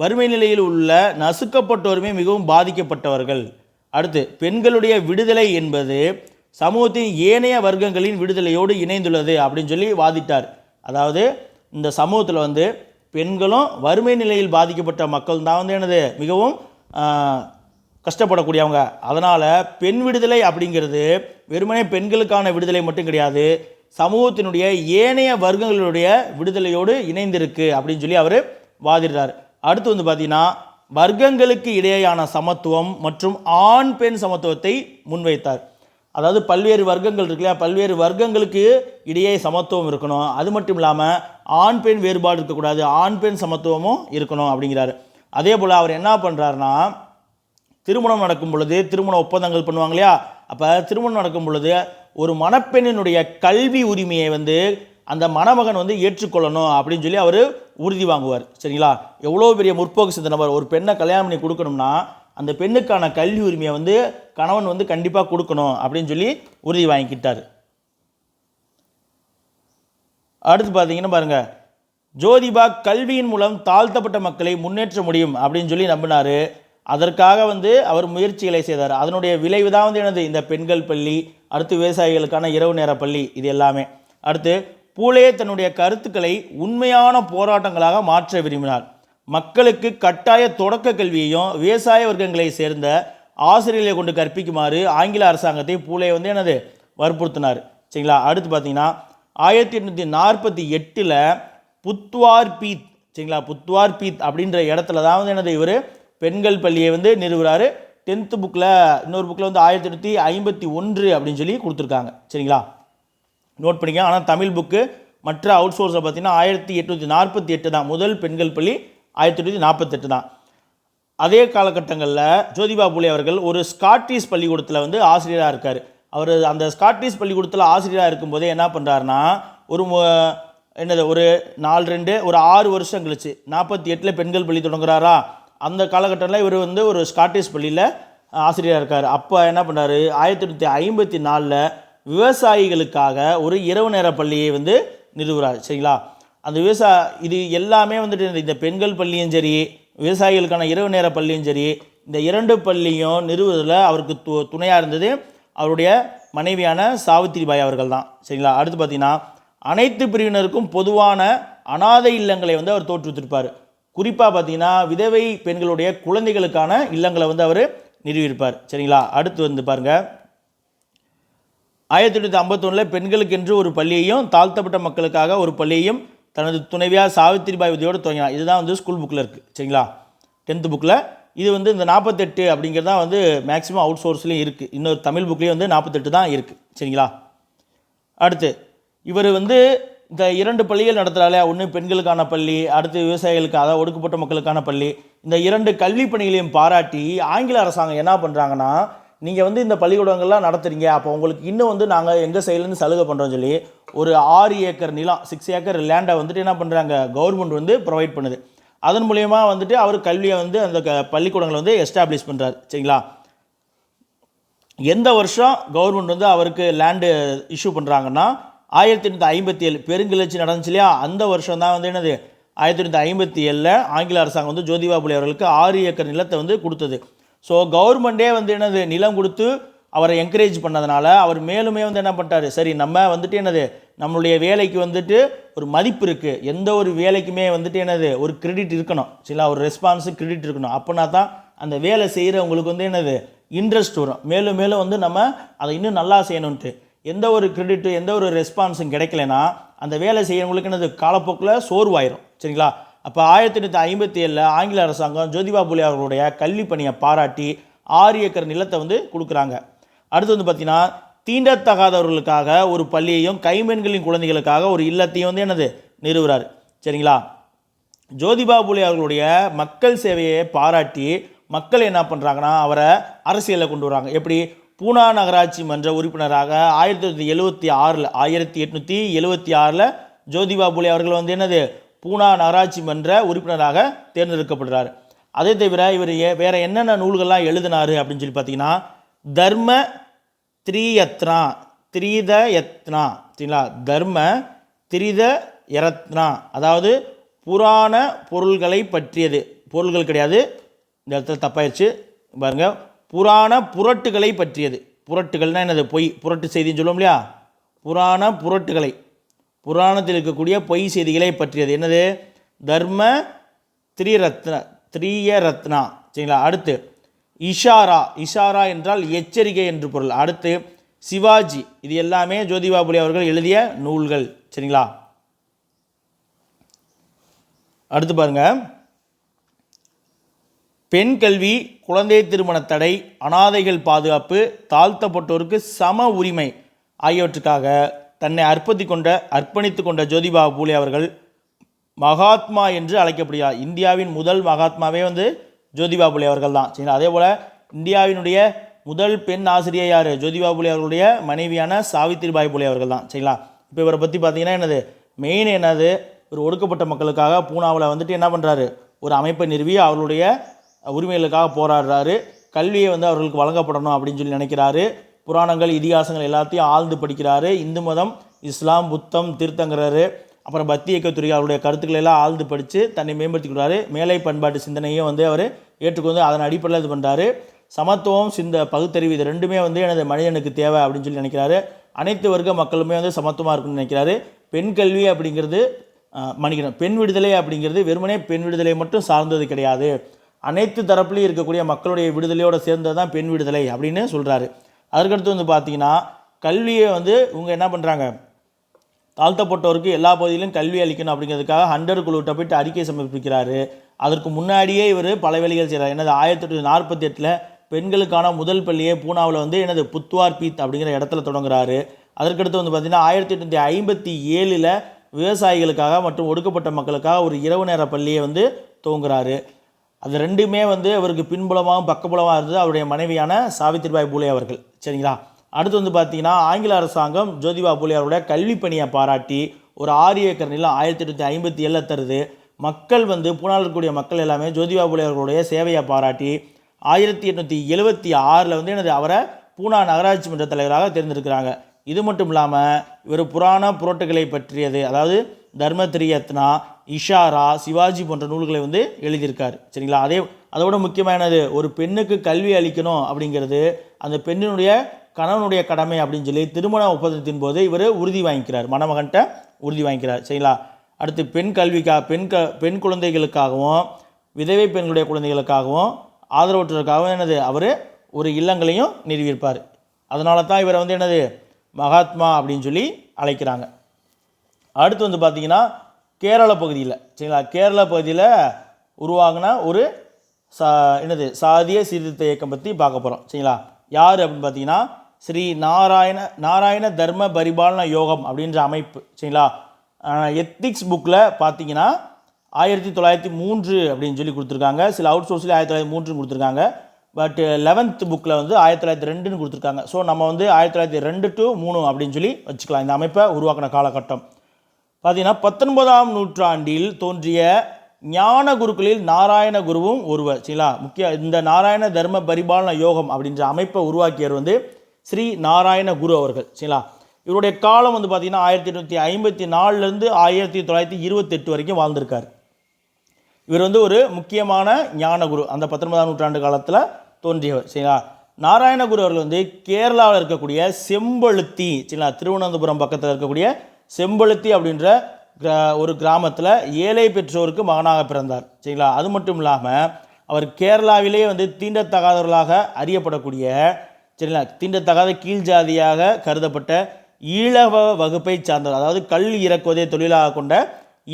வறுமை நிலையில் உள்ள நசுக்கப்பட்டோருமே மிகவும் பாதிக்கப்பட்டவர்கள். அடுத்து, பெண்களுடைய விடுதலை என்பது சமூகத்தின் ஏனைய வர்க்கங்களின் விடுதலையோடு இணைந்துள்ளது அப்படின்னு சொல்லி வாதிட்டார். அதாவது இந்த சமூகத்தில் வந்து பெண்களும் வறுமை நிலையில் பாதிக்கப்பட்ட மக்கள் தான் வந்து என்னது மிகவும் கஷ்டப்படக்கூடியவங்க. அதனால் பெண் விடுதலை அப்படிங்கிறது வெறுமனே பெண்களுக்கான விடுதலை மட்டும் கிடையாது, சமூகத்தினுடைய ஏனைய வர்க்கங்களுடைய விடுதலையோடு இணைந்திருக்கு அப்படின்னு சொல்லி அவர் வாதிடுறார். அடுத்து வந்து பார்த்தீங்கன்னா, வர்க்கங்களுக்கு இடையேயான சமத்துவம் மற்றும் ஆண் பெண் சமத்துவத்தை முன்வைத்தார். அதாவது பல்வேறு வர்க்கங்கள் இருக்கு இல்லையா, பல்வேறு வர்க்கங்களுக்கு இடையே சமத்துவம் இருக்கணும், அது மட்டும் இல்லாமல் ஆண் பெண் வேறுபாடு இருக்கக்கூடாது, ஆண் பெண் சமத்துவமும் இருக்கணும் அப்படிங்கிறாரு. அதே போல் அவர் என்ன பண்ணுறாருனா, திருமணம் நடக்கும் பொழுது திருமண ஒப்பந்தங்கள் பண்ணுவாங்க இல்லையா, அப்போ திருமணம் நடக்கும் பொழுது ஒரு மணப்பெண்ணினுடைய கல்வி உரிமையை வந்து அந்த மணமகன் வந்து ஏற்றுக்கொள்ளணும் அப்படின்னு சொல்லி அவர் உறுதி வாங்குவார். சரிங்களா, எவ்வளோ பெரிய முற்போக்கு சிந்தனை. ஒரு பெண்ணை கல்யாணம் பண்ணி கொடுக்கணும்னா அந்த பெண்ணுக்கான கல்வி உரிமையை வந்து கணவன் வந்து கண்டிப்பாக கொடுக்கணும் அப்படின்னு சொல்லி உறுதி வாங்கிக்கிட்டார். அடுத்து பார்த்தீங்கன்னா பாருங்கள், ஜோதிபா கல்வியின் மூலம் தாழ்த்தப்பட்ட மக்களை முன்னேற்ற முடியும் அப்படின்னு சொல்லி நம்பினார். அதற்காக வந்து அவர் முயற்சிகளை செய்தார். அதனுடைய விளைவு தான் வந்து என்னது இந்த பெண்கள் பள்ளி, அடுத்து விவசாயிகளுக்கான இரவு நேர பள்ளி, இது எல்லாமே. அடுத்து, பூலே தன்னுடைய கருத்துக்களை உண்மையான போராட்டங்களாக மாற்ற விரும்பினார். மக்களுக்கு கட்டாய தொடக்க கல்வியையும் விவசாய வர்க்கங்களை சேர்ந்த ஆசிரியர்களை கொண்டு கற்பிக்குமாறு ஆங்கில அரசாங்கத்தை பூலே வந்து என்னது வற்புறுத்தினார். சரிங்களா, அடுத்து பார்த்தீங்கன்னா 1848 புத்வார் பீத் சரிங்களா, புத்வார் பீத் அப்படின்ற இடத்துல தான் வந்து என்னது இவர் பெண்கள் பள்ளியை வந்து நிறுவுறாரு. 10th புக்கில் இன்னொரு புக்கில் வந்து 1851 அப்படின்னு சொல்லி கொடுத்துருக்காங்க. சரிங்களா, நோட் பண்ணிக்க. ஆனால் தமிழ் புக்கு மற்ற அவுட் சோர்ஸை பார்த்தீங்கன்னா 1848 தான் முதல் பெண்கள் பள்ளி, 1848 தான். அதே காலகட்டங்களில் ஜோதிபா பூலே அவர்கள் ஒரு ஸ்காட்டிஷ் பள்ளிக்கூடத்தில் வந்து ஆசிரியராக இருக்கார். அவர் அந்த ஸ்காட்டிஷ் பள்ளிக்கூடத்தில் ஆசிரியராக இருக்கும்போதே என்ன பண்ணுறாருனா, ஒரு 6 வருஷம் கழிச்சு 48 பெண்கள் பள்ளி தொடங்குறாரா, அந்த காலகட்டத்தில் இவர் வந்து ஒரு ஸ்காட்டிஷ் பள்ளியில் ஆசிரியராக இருக்கார். அப்போ என்ன பண்ணார், 1854 விவசாயிகளுக்காக ஒரு இரவு நேர பள்ளியை வந்து நிறுவுறார். சரிங்களா, அந்த இது எல்லாமே வந்துட்டு இந்த பெண்கள் பள்ளியும் சரி, விவசாயிகளுக்கான இரவு நேர பள்ளியும் சரி, இந்த 2 பள்ளியும் நிறுவுவதில் அவருக்கு துணையாக இருந்தது அவருடைய மனைவியான சாவித்திரிபாய் அவர்கள் தான். சரிங்களா, அடுத்து பார்த்தீங்கன்னா, அனைத்து பிரிவினருக்கும் பொதுவான அனாதை இல்லங்களை வந்து அவர் தோற்றுவித்திருப்பார். குறிப்பாக பார்த்தீங்கன்னா விதவை பெண்களுடைய குழந்தைகளுக்கான இல்லங்களை வந்து அவர் நிறுவியிருப்பார். சரிங்களா? அடுத்து வந்து பாருங்கள், 1851 பெண்களுக்கென்று ஒரு பள்ளியையும் தாழ்த்தப்பட்ட மக்களுக்காக ஒரு பள்ளியையும் தனது துணைவியார் சாவித்திரிபாய் உதவியோடு துவங்கினார். இதுதான் வந்து ஸ்கூல் புக்கில் இருக்குது. சரிங்களா? 10th புக்கில் இது வந்து இந்த 48 அப்படிங்கிறது தான் வந்து மேக்ஸிமம் அவுட் சோர்ஸ்லேயும் இருக்குது. இன்னொரு தமிழ் புக்லேயும் வந்து 48 தான் இருக்குது. சரிங்களா? அடுத்து இவர் வந்து இந்த 2 பள்ளிகள் நடத்துகிறாலே, ஒன்று பெண்களுக்கான பள்ளி, அடுத்து விவசாயிகளுக்கு, அதாவது ஒடுக்கப்பட்ட மக்களுக்கான பள்ளி, இந்த 2 கல்வி பணிகளையும் பாராட்டி ஆங்கில அரசாங்கம் என்ன பண்ணுறாங்கன்னா, நீங்கள் வந்து இந்த பள்ளிக்கூடங்கள்லாம் நடத்துகிறீங்க, அப்போ உங்களுக்கு இன்னும் வந்து நாங்கள் எங்கள் சைட்லேருந்து சலுகை பண்ணுறோம்னு சொல்லி ஒரு 6 ஏக்கர் நிலம், 6 ஏக்கர் லேண்டை வந்துட்டு என்ன பண்ணுறாங்க, கவர்மெண்ட் வந்து ப்ரொவைட் பண்ணுது. அதன் மூலயமா வந்துட்டு அவர் கல்வியை வந்து அந்த பள்ளிக்கூடங்களை வந்து எஸ்டாப்ளிஷ் பண்ணுறாரு. சரிங்களா? எந்த வருஷம் கவர்மெண்ட் வந்து அவருக்கு லேண்டு இஷ்யூ பண்ணுறாங்கன்னா 1857 பெருங்கிளர்ச்சி நடந்துச்சு இல்லையா, அந்த வருஷம் தான் வந்து என்னது 1857 ஆங்கில அரசாங்கம் வந்து ஜோதிபா புலே அவர்களுக்கு 6 ஏக்கர் நிலத்தை வந்து கொடுத்தது. ஸோ கவர்மெண்ட்டே வந்து என்னது நிலம் கொடுத்து அவரை என்கரேஜ் பண்ணதுனால அவர் மேலுமே வந்து என்ன பண்ணிட்டாரு, சரி நம்ம வந்துட்டு என்னது நம்மளுடைய வேலைக்கு வந்துட்டு ஒரு மதிப்பு இருக்குது, எந்த ஒரு வேலைக்குமே வந்துட்டு என்னது ஒரு கிரெடிட் இருக்கணும். சரிங்களா? ஒரு ரெஸ்பான்ஸு கிரெடிட் இருக்கணும். அப்போனா தான் அந்த வேலை செய்கிறவங்களுக்கு வந்து என்னது இன்ட்ரெஸ்ட் வரும். மேலும் மேலும் வந்து நம்ம அதை இன்னும் நல்லா செய்யணுன்ட்டு. எந்த ஒரு கிரெடிட்டு எந்த ஒரு ரெஸ்பான்ஸும் கிடைக்கலனா அந்த வேலை செய்கிறவங்களுக்கு என்னது காலப்போக்கில் சோர்வாயிரும். சரிங்களா? அப்போ 1857 ஆங்கில அரசாங்கம் ஜோதிபா புலே அவர்களுடைய கல்வி பணியை பாராட்டி 6 ஏக்கர் நிலத்தை வந்து கொடுக்குறாங்க. அடுத்து வந்து பார்த்திங்கன்னா தீண்டத்தகாதவர்களுக்காக ஒரு பள்ளியையும் கைம்பெண்களின் குழந்தைகளுக்காக ஒரு இல்லத்தையும் வந்து என்னது நிறுவுறாரு. சரிங்களா? ஜோதிபா புலே அவர்களுடைய மக்கள் சேவையை பாராட்டி மக்கள் என்ன பண்ணுறாங்கன்னா அவரை அரசியலில் கொண்டு வராங்க. எப்படி? பூனா நகராட்சி மன்ற உறுப்பினராக 1876 ஜோதிபா புலே அவர்கள் வந்து என்னது பூனா நகராட்சி மன்ற உறுப்பினராக தேர்ந்தெடுக்கப்படுறார். அதே தவிர இவர் வேறு என்னென்ன நூல்கள்லாம் எழுதினார் அப்படின்னு சொல்லி பார்த்தீங்கன்னா தர்ம திரிதயத்னா, சரிங்களா? தர்ம திரிதயரத்னா, அதாவது புராண பொருள்களை பற்றியது, பொருள்கள் கிடையாது, இந்த இடத்துல தப்பாயிடுச்சு பாருங்கள், புராண புரட்டுகளை பற்றியது. புரட்டுகள்னால் என்னது? பொய், புரட்டு செய்தின்னு சொல்லுவோம் இல்லையா, புராண புரட்டுகளை, புராணத்தில் இருக்கக்கூடிய பொய் செய்திகளை பற்றியது என்னது? தர்ம திரியரத்னா. சரிங்களா? அடுத்து இஷாரா என்றால் எச்சரிக்கை என்று பொருள். அடுத்து சிவாஜி, இது எல்லாமே ஜோதிபா புலே அவர்கள் எழுதிய நூல்கள். சரிங்களா? அடுத்து பாருங்க, பெண் கல்வி, குழந்தை திருமண தடை, அனாதைகள் பாதுகாப்பு, தாழ்த்தப்பட்டோருக்கு சம உரிமை ஆகியவற்றுக்காக தன்னை அர்ப்பணித்து கொண்ட ஜோதிபா புலே அவர்கள் மகாத்மா என்று அழைக்கப்படுகிறார். இந்தியாவின் முதல் மகாத்மாவே வந்து ஜோதிபா புலே அவர்கள் தான். சரிங்களா? அதே போல் இந்தியாவினுடைய முதல் பெண் ஆசிரியர் யார்? ஜோதிபா புலே அவர்களுடைய மனைவியான சாவித்திரிபாய் புலே அவர்கள் தான். சரிங்களா? இப்போ இவரை பற்றி பார்த்தீங்கன்னா என்னது மெயின் என்னது, ஒரு ஒடுக்கப்பட்ட மக்களுக்காக பூனாவில் வந்துட்டு என்ன பண்ணுறாரு, ஒரு அமைப்பை நிறுவி அவர்களுடைய உரிமைகளுக்காக போராடுறாரு. கல்வியை வந்து அவர்களுக்கு வழங்கப்படணும் அப்படின்னு சொல்லி நினைக்கிறாரு. புராணங்கள், இதிகாசங்கள் எல்லாத்தையும் ஆழ்ந்து படிக்கிறாரு. இந்து மதம், இஸ்லாம், புத்தம், தீர்த்தங்கிறாரு. அப்புறம் பக்தி இயக்கத்துறை அவருடைய கருத்துக்களை எல்லாம் ஆழ்ந்து படித்து தன்னை மேம்படுத்திக்கிறாரு. மேலை பண்பாட்டு சிந்தனையும் வந்து அவர் ஏற்றுக்கொண்டு அதன் அடிப்படையில் இது பண்ணுறாரு. சமத்துவம், பகுத்தறிவு, இது ரெண்டுமே வந்து எனது மனிதனுக்கு தேவை அப்படின்னு சொல்லி நினைக்கிறாரு. அனைத்து வர்க்க மக்களுமே வந்து சமத்துவமாக இருக்குன்னு நினைக்கிறாரு. பெண் கல்வி அப்படிங்கிறது பெண் விடுதலை அப்படிங்கிறது வெறுமனே பெண் விடுதலை மட்டும் சார்ந்தது கிடையாது, அனைத்து தரப்புலையும் இருக்கக்கூடிய மக்களுடைய விடுதலையோடு சேர்ந்தது தான் பெண் விடுதலை அப்படின்னு சொல்கிறாரு. அதுக்கடுத்து வந்து பார்த்திங்கன்னா கல்வியை வந்து இவங்க என்ன பண்ணுறாங்க, தாழ்த்தப்பட்டோருக்கு எல்லா பகுதியிலும் கல்வி அளிக்கணும் அப்படிங்கிறதுக்காக 100 குழுவிட்ட போய்ட்டு அறிக்கை சமர்ப்பிக்கிறாரு. அதற்கு முன்னாடியே இவர் பல வேலைகள் செய்கிறார். என்னது 1848 பெண்களுக்கான முதல் பள்ளியை பூனாவில் வந்து என்னது புத்வார் பீத் அப்படிங்கிற இடத்துல தொடங்குறாரு. அதற்கடுத்து வந்து பார்த்திங்கன்னா 1857 விவசாயிகளுக்காக மற்றும் ஒடுக்கப்பட்ட மக்களுக்காக ஒரு இரவு நேர பள்ளியை வந்து துவங்குறாரு. அது ரெண்டுமே வந்து அவருக்கு பின்புலமாகவும் பக்கபுலமாக இருந்தது அவருடைய மனைவியான சாவித்திரிபாய் புலே அவர்கள். சரிங்களா? அடுத்து வந்து பார்த்திங்கன்னா ஆங்கில அரசாங்கம் ஜோதிபா புலே அவருடைய கல்வி பணியை பாராட்டி ஒரு 6 ஏக்கர் நிலம் 1857 தருது. மக்கள் வந்து பூனாவில் இருக்கக்கூடிய மக்கள் எல்லாமே ஜோதிபா புலே அவர்களுடைய சேவையை பாராட்டி 1876 வந்து என்னது அவரை பூனா நகராட்சி மன்ற தலைவராக தேர்ந்தெடுக்கிறாங்க. இது மட்டும் இல்லாமல் இவர் புராண புரட்டுகளை பற்றியது, அதாவது தர்மத்திரியத்னா, இஷாரா, சிவாஜி போன்ற நூல்களை வந்து எழுதியிருக்கார். சரிங்களா? அதோட முக்கியமானது ஒரு பெண்ணுக்கு கல்வி அளிக்கணும் அப்படிங்கிறது அந்த பெண்ணினுடைய கணவனுடைய கடமை அப்படின்னு சொல்லி திருமண ஒப்பந்தத்தின் போது இவர் உறுதி வாங்கிக்கிறார், மணமகன்கிட்ட உறுதி வாங்கிக்கிறார். சரிங்களா? அடுத்து பெண் பெண் குழந்தைகளுக்காகவும் விதவை பெண்களுடைய குழந்தைகளுக்காகவும் ஆதரவற்றோருக்காகவும் என்னது அவர் ஒரு இல்லங்களையும் நிறுவியிருப்பார். அதனால தான் இவரை வந்து என்னது மகாத்மா அப்படின்னு சொல்லி அழைக்கிறாங்க. அடுத்து வந்து பார்த்திங்கன்னா கேரள பகுதியில் சரிங்களா, கேரள பகுதியில் உருவாகின ஒரு சாதிய சீர்திருத்த இயக்கம் பற்றி பார்க்க போகிறோம் சரிங்களா. யார் அப்படின்னு பார்த்தீங்கன்னா ஸ்ரீ நாராயண தர்ம பரிபாலன யோகம் அப்படின்ற அமைப்பு சரிங்களா. எத்திக்ஸ் புக்கில் பார்த்தீங்கன்னா 1903 அப்படின்னு சொல்லி கொடுத்துருக்காங்க. சில அவுட் சோர்ஸில் 1903 கொடுத்துருக்காங்க. பட் 11th புக்கில் வந்து 1902 கொடுத்துருக்காங்க. ஸோ நம்ம வந்து 1902 to 3 அப்படின்னு சொல்லி வச்சுக்கலாம். இந்த அமைப்பை உருவாக்கின காலகட்டம் பார்த்தீங்கன்னா 19ஆம் நூற்றாண்டில் தோன்றிய ஞான குருக்களில் நாராயண குருவும் ஒருவர் சரிங்களா. இந்த நாராயண தர்ம பரிபாலன யோகம் அப்படின்ற அமைப்பை உருவாக்கியவர் வந்து ஸ்ரீ நாராயண குரு அவர்கள் சரிங்களா. இவருடைய காலம் வந்து பார்த்திங்கன்னா 1854 1928 வரைக்கும் வாழ்ந்திருக்கார். இவர் வந்து ஒரு முக்கியமான ஞானகுரு, அந்த 19ஆம் நூற்றாண்டு காலத்தில் தோன்றியவர் சரிங்களா. நாராயணகுரு அவர்கள் வந்து கேரளாவில் இருக்கக்கூடிய செம்பழுத்தி சரிங்களா, திருவனந்தபுரம் பக்கத்தில் இருக்கக்கூடிய செம்பழுத்தி அப்படின்ற ஒரு கிராமத்தில் ஏழை பெற்றோருக்கு மகனாக பிறந்தார் சரிங்களா. அது மட்டும் இல்லாமல் அவர் கேரளாவிலே வந்து தீண்டத்தகாதவர்களாக அறியப்படக்கூடிய சரிங்களா, தீண்டத்தகாத கீழ் ஜாதியாக கருதப்பட்ட ஈழவ வகுப்பை சார்ந்தவர், அதாவது கல் இறக்குவதை தொழிலாக கொண்ட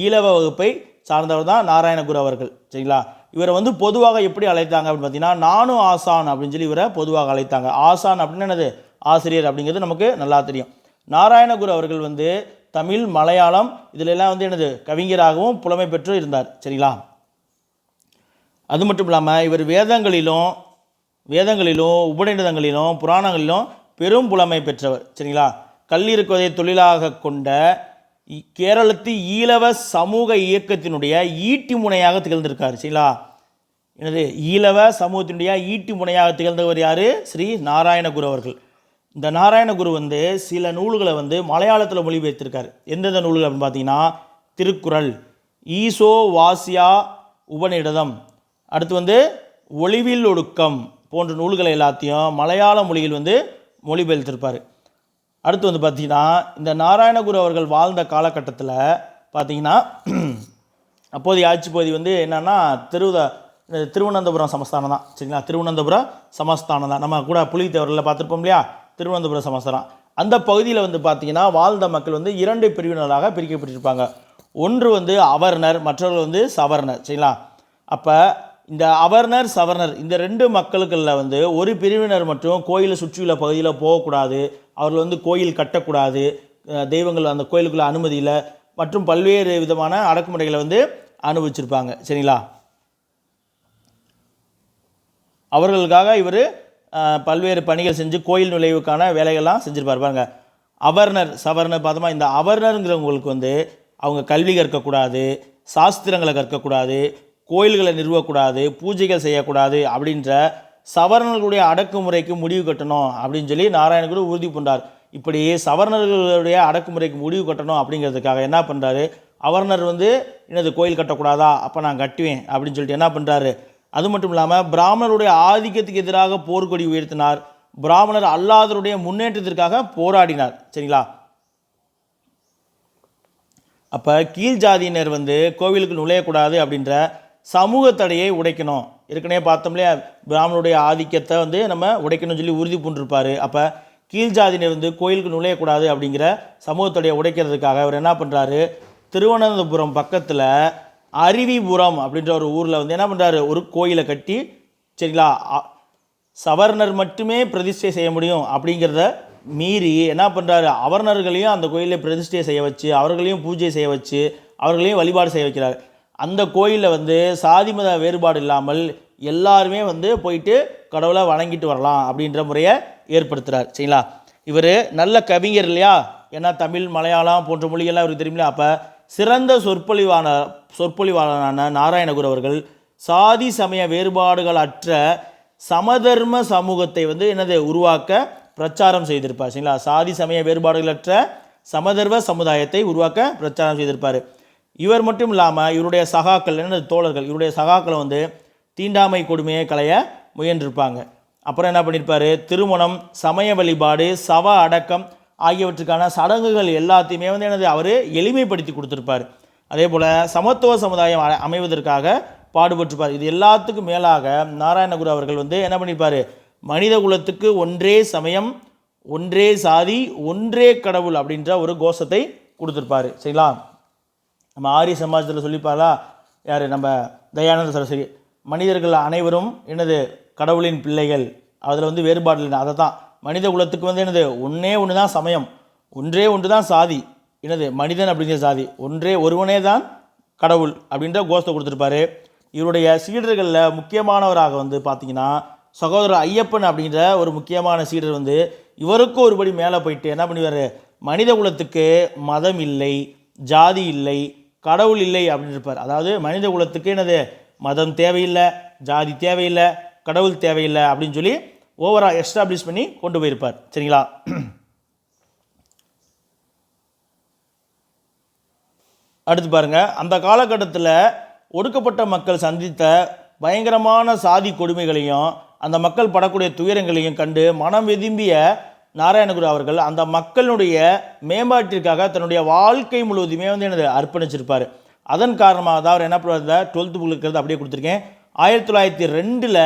ஈழவ வகுப்பை சார்ந்தவர் தான் நாராயணகுரு அவர்கள் சரிங்களா. இவரை வந்து பொதுவாக எப்படி அழைத்தாங்க அப்படின்னு பார்த்தீங்கன்னா நானும் ஆசான் அப்படின்னு சொல்லி இவரை பொதுவாக அழைத்தாங்க. ஆசான் அப்படின்னு என்னது ஆசிரியர் அப்படிங்கிறது நமக்கு நல்லா தெரியும். நாராயணகுரு அவர்கள் வந்து தமிழ் மலையாளம் இதில் எல்லாம் வந்து என்னது கவிஞராகவும் புலமை பெற்று இருந்தார் சரிங்களா. அது மட்டும் இல்லாமல் இவர் வேதங்களிலும் உபநிடதங்களிலும் புராணங்களிலும் பெரும் புலமை பெற்றவர் சரிங்களா. கல்லிருக்குவதை தொழிலாக கொண்ட கேரளத்து ஈழவ சமூக இயக்கத்தினுடைய ஈட்டி முனையாக திகழ்ந்திருக்கார் சரிங்களா. எனது ஈழவ சமூகத்தினுடைய ஈட்டி முனையாக திகழ்ந்தவர் யார்? ஸ்ரீ நாராயணகுரு அவர்கள். இந்த நாராயணகுரு வந்து சில நூல்களை வந்து மலையாளத்தில் மொழிபெயர்த்திருக்கார். எந்தெந்த நூல்கள் அப்படின்னு பார்த்தீங்கன்னா திருக்குறள், ஈசோ வாசியா உபநிடதம், அடுத்து வந்து ஒளிவில் ஒடுக்கம் போன்ற நூல்களை எல்லாத்தையும் மலையாள மொழியில் வந்து மொழிபெயர்த்திருப்பார். அடுத்து வந்து பார்த்திங்கன்னா இந்த நாராயணகுரு அவர்கள் வாழ்ந்த காலகட்டத்தில் பார்த்திங்கன்னா அப்போதைய ஆட்சி பகுதி வந்து என்னென்னா திருவனந்தபுரம் சமஸ்தானம் தான் சரிங்களா. திருவனந்தபுரம் சமஸ்தானம் தான், நம்ம கூட புலித்தேவரில் பார்த்துருப்போம் இல்லையா, திருவனந்தபுரம் சமஸ்தானம். அந்த பகுதியில் வந்து பார்த்திங்கன்னா வாழ்ந்த மக்கள் வந்து 2 பிரிவினராக பிரிக்கப்பட்டிருப்பாங்க. ஒன்று வந்து அவர்னர், மற்றவர்கள் வந்து சவர்னர் சரிங்களா. அப்போ இந்த அவர்னர் சவர்னர் இந்த 2 மக்களுக்குள்ள வந்து ஒரு பிரிவினர் மட்டும் கோயிலை சுற்றியுள்ள பகுதியில் போகக்கூடாது, அவர்கள் வந்து கோயில் கட்டக்கூடாது, தெய்வங்கள் அந்த கோயிலுக்குள்ள அனுமதி இல்லை மற்றும் பல்வேறு விதமான அடக்குமுறைகளை வந்து அனுபவிச்சிருப்பாங்க சரிங்களா. அவர்களுக்காக இவர் பல்வேறு பணிகள் செஞ்சு கோயில் நுழைவுக்கான வேலைகள்லாம் செஞ்சுருப்பார். பாருங்க, அவர்னர் சவர்னர் பார்த்தோமா. இந்த அவர்னருங்கிறவங்களுக்கு வந்து அவங்க கல்வி கற்கக்கூடாது, சாஸ்திரங்களை கற்கக்கூடாது, கோயில்களை நிறுவக்கூடாது, பூஜைகள் செய்யக்கூடாது அப்படின்ற சவர்ணர்களுடைய அடக்குமுறைக்கு முடிவு கட்டணும் அப்படின்னு சொல்லி நாராயணகுரு உறுதி பண்ணுறார். இப்படி சவர்ணர்களுடைய அடக்குமுறைக்கு முடிவு கட்டணும் அப்படிங்கிறதுக்காக என்ன பண்ணுறாரு, அவர்னர் வந்து என்னது கோயில் கட்டக்கூடாதா, அப்போ நான் கட்டுவேன் அப்படின்னு சொல்லிட்டு என்ன பண்ணுறாரு. அது மட்டும் இல்லாமல் பிராமணருடைய ஆதிக்கத்துக்கு எதிராக போர்க்கொடி உயர்த்தினார், பிராமணர் அல்லாதவருடைய முன்னேற்றத்திற்காக போராடினார் சரிங்களா. அப்போ கீழ் ஜாதியினர் வந்து கோவிலுக்கு நுழையக்கூடாது அப்படின்ற சமூக தடையை உடைக்கணும். ஏற்கனவே பார்த்தோம் இல்லையா, பிராமணருடைய ஆதிக்கத்தை வந்து நம்ம உடைக்கணும்னு சொல்லி உறுதி பூண்டிருப்பார். அப்போ கீழ் ஜாதியினர் வந்து கோயிலுக்கு நுழையக்கூடாது அப்படிங்கிற சமூக தடையை உடைக்கிறதுக்காக அவர் என்ன பண்ணுறாரு, திருவனந்தபுரம் பக்கத்தில் அருவிபுரம் அப்படின்ற ஒரு ஊரில் வந்து என்ன பண்ணுறாரு, ஒரு கோயிலை கட்டி சரிங்களா. சவர்ணர் மட்டுமே பிரதிஷ்டை செய்ய முடியும் அப்படிங்கிறத மீறி என்ன பண்ணுறாரு, அவர்ணர்களையும் அந்த கோயிலை பிரதிஷ்டை செய்ய வச்சு, அவர்களையும் பூஜை செய்ய வச்சு, அவர்களையும் வழிபாடு செய்ய வைக்கிறார். அந்த கோயிலில் வந்து சாதி மத வேறுபாடு இல்லாமல் எல்லாருமே வந்து போயிட்டு கடவுளை வணங்கிட்டு வரலாம் அப்படின்ற முறையை ஏற்படுத்துகிறார் சரிங்களா. இவர் நல்ல கவிஞர் இல்லையா, ஏன்னா தமிழ் மலையாளம் போன்ற மொழிகள்லாம் இவருக்கு தெரியுமில்லையா. அப்போ சிறந்த சொற்பொழிவாளரான நாராயணகுரு அவர்கள் சாதி சமய வேறுபாடுகள் அற்ற சமதர்ம சமூகத்தை வந்து என்னது உருவாக்க பிரச்சாரம் செய்திருப்பார் சரிங்களா. சாதி சமய வேறுபாடுகளற்ற சமதர்ம சமுதாயத்தை உருவாக்க பிரச்சாரம் செய்திருப்பார். இவர் மட்டும் இல்லாமல் இவருடைய சகாக்கள் என்ன தோழர்கள், இவருடைய சகாக்களை வந்து தீண்டாமை கொடுமையை களைய முயன்றிருப்பாங்க. அப்புறம் என்ன பண்ணியிருப்பார், திருமணம், சமய வழிபாடு, சவ அடக்கம் ஆகியவற்றுக்கான சடங்குகள் எல்லாத்தையுமே வந்து என்னது அவர் எளிமைப்படுத்தி கொடுத்துருப்பார். அதே போல் சமத்துவ சமுதாயம் அமைவதற்காக பாடுபட்டிருப்பார். இது எல்லாத்துக்கும் மேலாக நாராயணகுரு அவர்கள் வந்து என்ன பண்ணியிருப்பார், மனித குலத்துக்கு ஒன்றே சமயம், ஒன்றே சாதி, ஒன்றே கடவுள் அப்படின்ற ஒரு கோஷத்தை கொடுத்துருப்பார். சரிங்களா? நம்ம ஆரிய சமாஜத்தில் சொல்லிப்பாரா யார், நம்ம தயானந்த சரஸ்வதி, மனிதர்கள் அனைவரும் என்னது கடவுளின் பிள்ளைகள், அதில் வந்து வேறுபாடு இல்லை. அதை தான் மனித குலத்துக்கு வந்து என்னது ஒன்றே ஒன்று தான் சமயம், ஒன்றே ஒன்று தான் சாதி, என்னது மனிதன் அப்படிங்கிற சாதி, ஒருவனே தான் கடவுள் அப்படின்ற கோஷத்தை கொடுத்துருப்பாரு. இவருடைய சீடர்களில் முக்கியமானவராக வந்து பார்த்திங்கன்னா சகோதரர் ஐயப்பன் அப்படின்ற ஒரு முக்கியமான சீடர் வந்து இவருக்கும் ஒருபடி மேலே போயிட்டு என்ன பண்ணுவார், மனித குலத்துக்கு மதம் இல்லை, ஜாதி இல்லை, கடவுள் இல்லை அப்படின்னு இருப்பார். அதாவது மனித குலத்துக்கு என்னது மதம் தேவையில்லை, ஜாதி தேவையில்லை, கடவுள் தேவையில்லை அப்படின்னு சொல்லி ஓவராக எஸ்டாப்ளிஷ் பண்ணி கொண்டு போயிருப்பார். சரிங்களா? அடுத்து பாருங்கள், அந்த காலகட்டத்தில் ஒடுக்கப்பட்ட மக்கள் சந்தித்த பயங்கரமான சாதி கொடுமைகளையும் அந்த மக்கள் படக்கூடிய துயரங்களையும் கண்டு மனம் வெதும்பிய நாராயணகுரு அவர்கள் அந்த மக்களுடைய மேம்பாட்டிற்காக தன்னுடைய வாழ்க்கை முழுவதுமே வந்து என்னது அர்ப்பணிச்சிருப்பார். அதன் காரணமாக தான் அவர் என்ன பண்ணுவார், 12th புக் இருக்கிறது அப்படியே கொடுத்துருக்கேன். 1902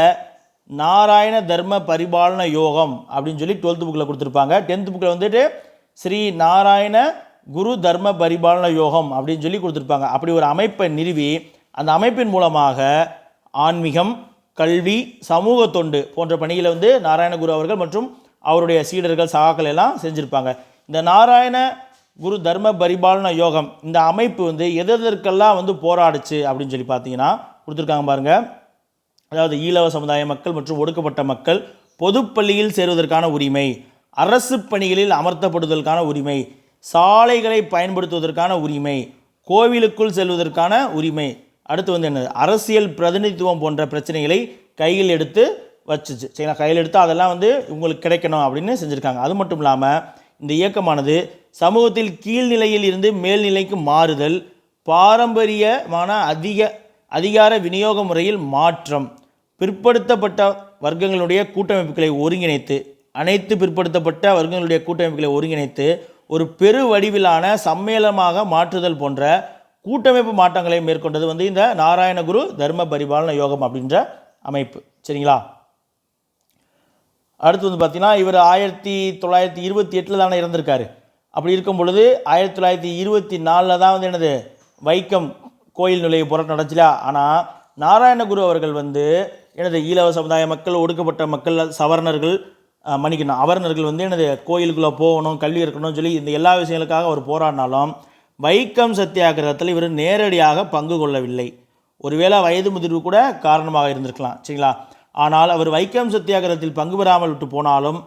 நாராயண தர்ம பரிபாலன யோகம் அப்படின்னு சொல்லி 12th புக்கில் கொடுத்துருப்பாங்க. 10th புக்கில் வந்துட்டு ஸ்ரீ நாராயண குரு தர்ம பரிபாலன யோகம் அப்படின்னு சொல்லி கொடுத்துருப்பாங்க. அப்படி ஒரு அமைப்பை நிறுவி அந்த அமைப்பின் மூலமாக ஆன்மீகம், கல்வி, சமூக தொண்டு போன்ற பணிகளை வந்து நாராயணகுரு அவர்கள் மற்றும் அவருடைய சீடர்கள் சகாக்கள் எல்லாம் செஞ்சுருப்பாங்க. இந்த நாராயண குரு தர்ம பரிபாலன யோகம் இந்த அமைப்பு வந்து எதற்கெல்லாம் வந்து போராடுச்சு அப்படின்னு சொல்லி பார்த்தீங்கன்னா கொடுத்துருக்காங்க பாருங்கள். அதாவது ஈழவ சமுதாய மக்கள் மற்றும் ஒடுக்கப்பட்ட மக்கள் பொதுப்பள்ளியில் சேருவதற்கான உரிமை, அரசு பணிகளில் அமர்த்தப்படுவதற்கான உரிமை, சாலைகளை பயன்படுத்துவதற்கான உரிமை, கோவிலுக்குள் செல்வதற்கான உரிமை, அடுத்து வந்து என்னது அரசியல் பிரதிநிதித்துவம் போன்ற பிரச்சனைகளை கையில் எடுத்து வச்சுச்சு. சரிங்களா? கையில் எடுத்து அதெல்லாம் வந்து உங்களுக்கு கிடைக்கணும் அப்படின்னு செஞ்சுருக்காங்க. அது மட்டும் இல்லாமல் இந்த இயக்கமானது சமூகத்தில் கீழ்நிலையில் இருந்து மேல்நிலைக்கு மாறுதல், பாரம்பரியமான அதிகார விநியோக முறையில் மாற்றம், பிற்படுத்தப்பட்ட வர்க்கங்களுடைய கூட்டமைப்புகளை ஒருங்கிணைத்து, அனைத்து பிற்படுத்தப்பட்ட வர்க்கங்களுடைய கூட்டமைப்புகளை ஒருங்கிணைத்து ஒரு பெரு வடிவிலான சம்மேளனமாக மாற்றுதல் போன்ற கூட்டமைப்பு மாற்றங்களை மேற்கொண்டது வந்து இந்த நாராயணகுரு தர்ம பரிபாலன யோகம் அப்படின்ற அமைப்பு. சரிங்களா? அடுத்து வந்து பார்த்தீங்கன்னா இவர் 1928 தானே இறந்திருக்காரு. அப்படி இருக்கும் பொழுது 1924 தான் வந்து என்னது வைக்கம் கோயில் நுழைவு போராட்டம் நடந்துச்சுல. ஆனால் நாராயணகுரு அவர்கள் வந்து எனது ஈழவ சமுதாய மக்கள், ஒடுக்கப்பட்ட மக்கள், அவர்ணர்கள் வந்து எனது கோயிலுக்குள்ளே போகணும், கல்வி இருக்கணும்னு சொல்லி இந்த எல்லா விஷயங்களுக்காக அவர் போராடினாலும் வைக்கம் சத்தியாகிரகத்தில் இவர் நேரடியாக பங்கு கொள்ளவில்லை. ஒருவேளை வயது முதிர்வு கூட காரணமாக இருந்திருக்கலாம். சரிங்களா? ஆனால் அவர் வைக்கம் சத்தியாகிரகத்தில் பங்கு பெறாமல் விட்டு போனாலும்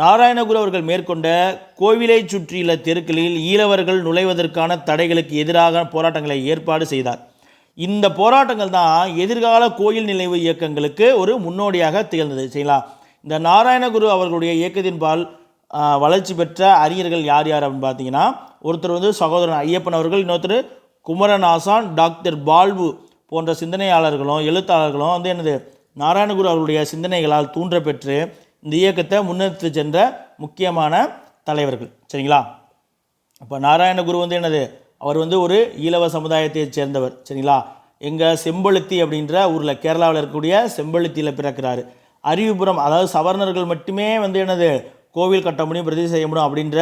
நாராயணகுரு அவர்கள் மேற்கொண்ட கோவிலை சுற்றியுள்ள தெருக்களில் ஈழவர்கள் நுழைவதற்கான தடைகளுக்கு எதிராக போராட்டங்களை ஏற்பாடு செய்தார். இந்த போராட்டங்கள் தான் எதிர்கால கோயில் நினைவு இயக்கங்களுக்கு ஒரு முன்னோடியாக திகழ்ந்தது. சரிங்களா? இந்த நாராயணகுரு அவர்களுடைய இயக்கத்தின்பால் வளர்ச்சி பெற்ற அறிஞர்கள் யார் யார் அப்படின்னு பார்த்தீங்கன்னா, ஒருத்தர் வந்து சகோதரன் ஐயப்பன் அவர்கள், இன்னொருத்தர் குமரன் ஆசான், டாக்டர் பால்வு போன்ற சிந்தனையாளர்களும் எழுத்தாளர்களும் வந்து என்னது நாராயணகுரு அவர்களுடைய சிந்தனைகளால் தூண்ட பெற்று இந்த இயக்கத்தை முன்னெடுத்து சென்ற முக்கியமான தலைவர்கள். சரிங்களா? அப்போ நாராயணகுரு வந்து என்னது அவர் வந்து ஒரு ஈழவ சமுதாயத்தை சேர்ந்தவர். சரிங்களா? எங்கள் செம்பழுத்தி அப்படின்ற ஊரில், கேரளாவில் இருக்கக்கூடிய செம்பழுத்தியில் பிறக்கிறாரு. அறிவுபுரம், அதாவது சவர்ணர்கள் மட்டுமே வந்து என்னது கோவில் கட்ட முடியும், பிரதிஷ்டை செய்ய முடியும் அப்படின்ற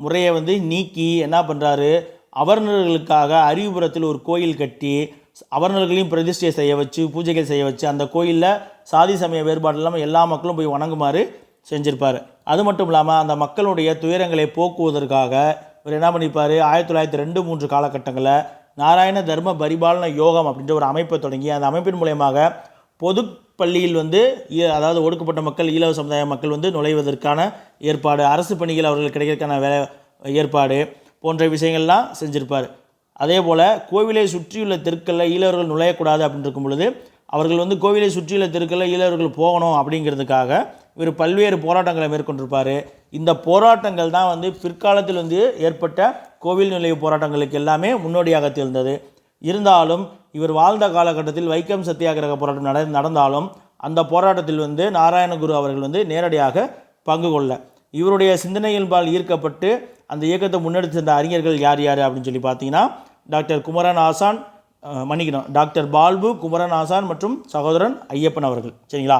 முறையை வந்து நீக்கி என்ன பண்ணுறாரு, அவர்ணர்களுக்காக அறிவுபுரத்தில் ஒரு கோயில் கட்டி அவர்ணர்களையும் பிரதிஷ்டை செய்ய வச்சு, பூஜைகள் செய்ய வச்சு, அந்த கோயிலில் சாதி சமய வேறுபாடு இல்லாமல் எல்லா மக்களும் போய் வணங்குமாறு செஞ்சுருப்பார். அது மட்டும் இல்லாமல் அந்த மக்களுடைய துயரங்களை போக்குவதற்காக இவர் என்ன பண்ணியிருப்பார், 1902-3 காலகட்டங்களில் நாராயண தர்ம பரிபாலன யோகம் அப்படின்ற ஒரு அமைப்பை தொடங்கி அந்த அமைப்பின் மூலயமாக பொது பள்ளியில் வந்து அதாவது ஒடுக்கப்பட்ட மக்கள், ஈழவ சமுதாய மக்கள் வந்து நுழைவதற்கான ஏற்பாடு, அரசு பணிகள் அவர்கள் கிடைக்கிறதுக்கான வேலை ஏற்பாடு போன்ற விஷயங்கள்லாம் செஞ்சுருப்பார். அதே போல் கோவிலை சுற்றியுள்ள தெருக்களில் ஈழவர்கள் நுழையக்கூடாது அப்படின்னு இருக்கும் பொழுது அவர்கள் வந்து கோவிலை சுற்றியுள்ள தெருக்களில் ஈழவர்கள் போகணும் அப்படிங்கிறதுக்காக இவர் பல்வேறு போராட்டங்களை மேற்கொண்டிருப்பார். இந்த போராட்டங்கள் தான் வந்து பிற்காலத்தில் வந்து ஏற்பட்ட கோவில் நுழைவு போராட்டங்களுக்கு எல்லாமே முன்னோடியாக திகழ்ந்தது. இருந்தாலும் இவர் வாழ்ந்த காலகட்டத்தில் வைக்கம் சத்தியாகிரக போராட்டம் நடந்தாலும் அந்த போராட்டத்தில் வந்து நாராயணகுரு அவர்கள் வந்து நேரடியாக பங்கு கொள்ள இவருடைய சிந்தனைகள்பால் ஈர்க்கப்பட்டு அந்த இயக்கத்தை முன்னெடுத்து சென்ற அறிஞர்கள் யார் யார் அப்படின்னு சொல்லி பார்த்தீங்கன்னா, டாக்டர் குமரன் ஆசான், மன்னிக்கணும், டாக்டர் பால்பு, குமரன் ஆசான் மற்றும் சகோதரன் ஐயப்பன் அவர்கள். சரிங்களா?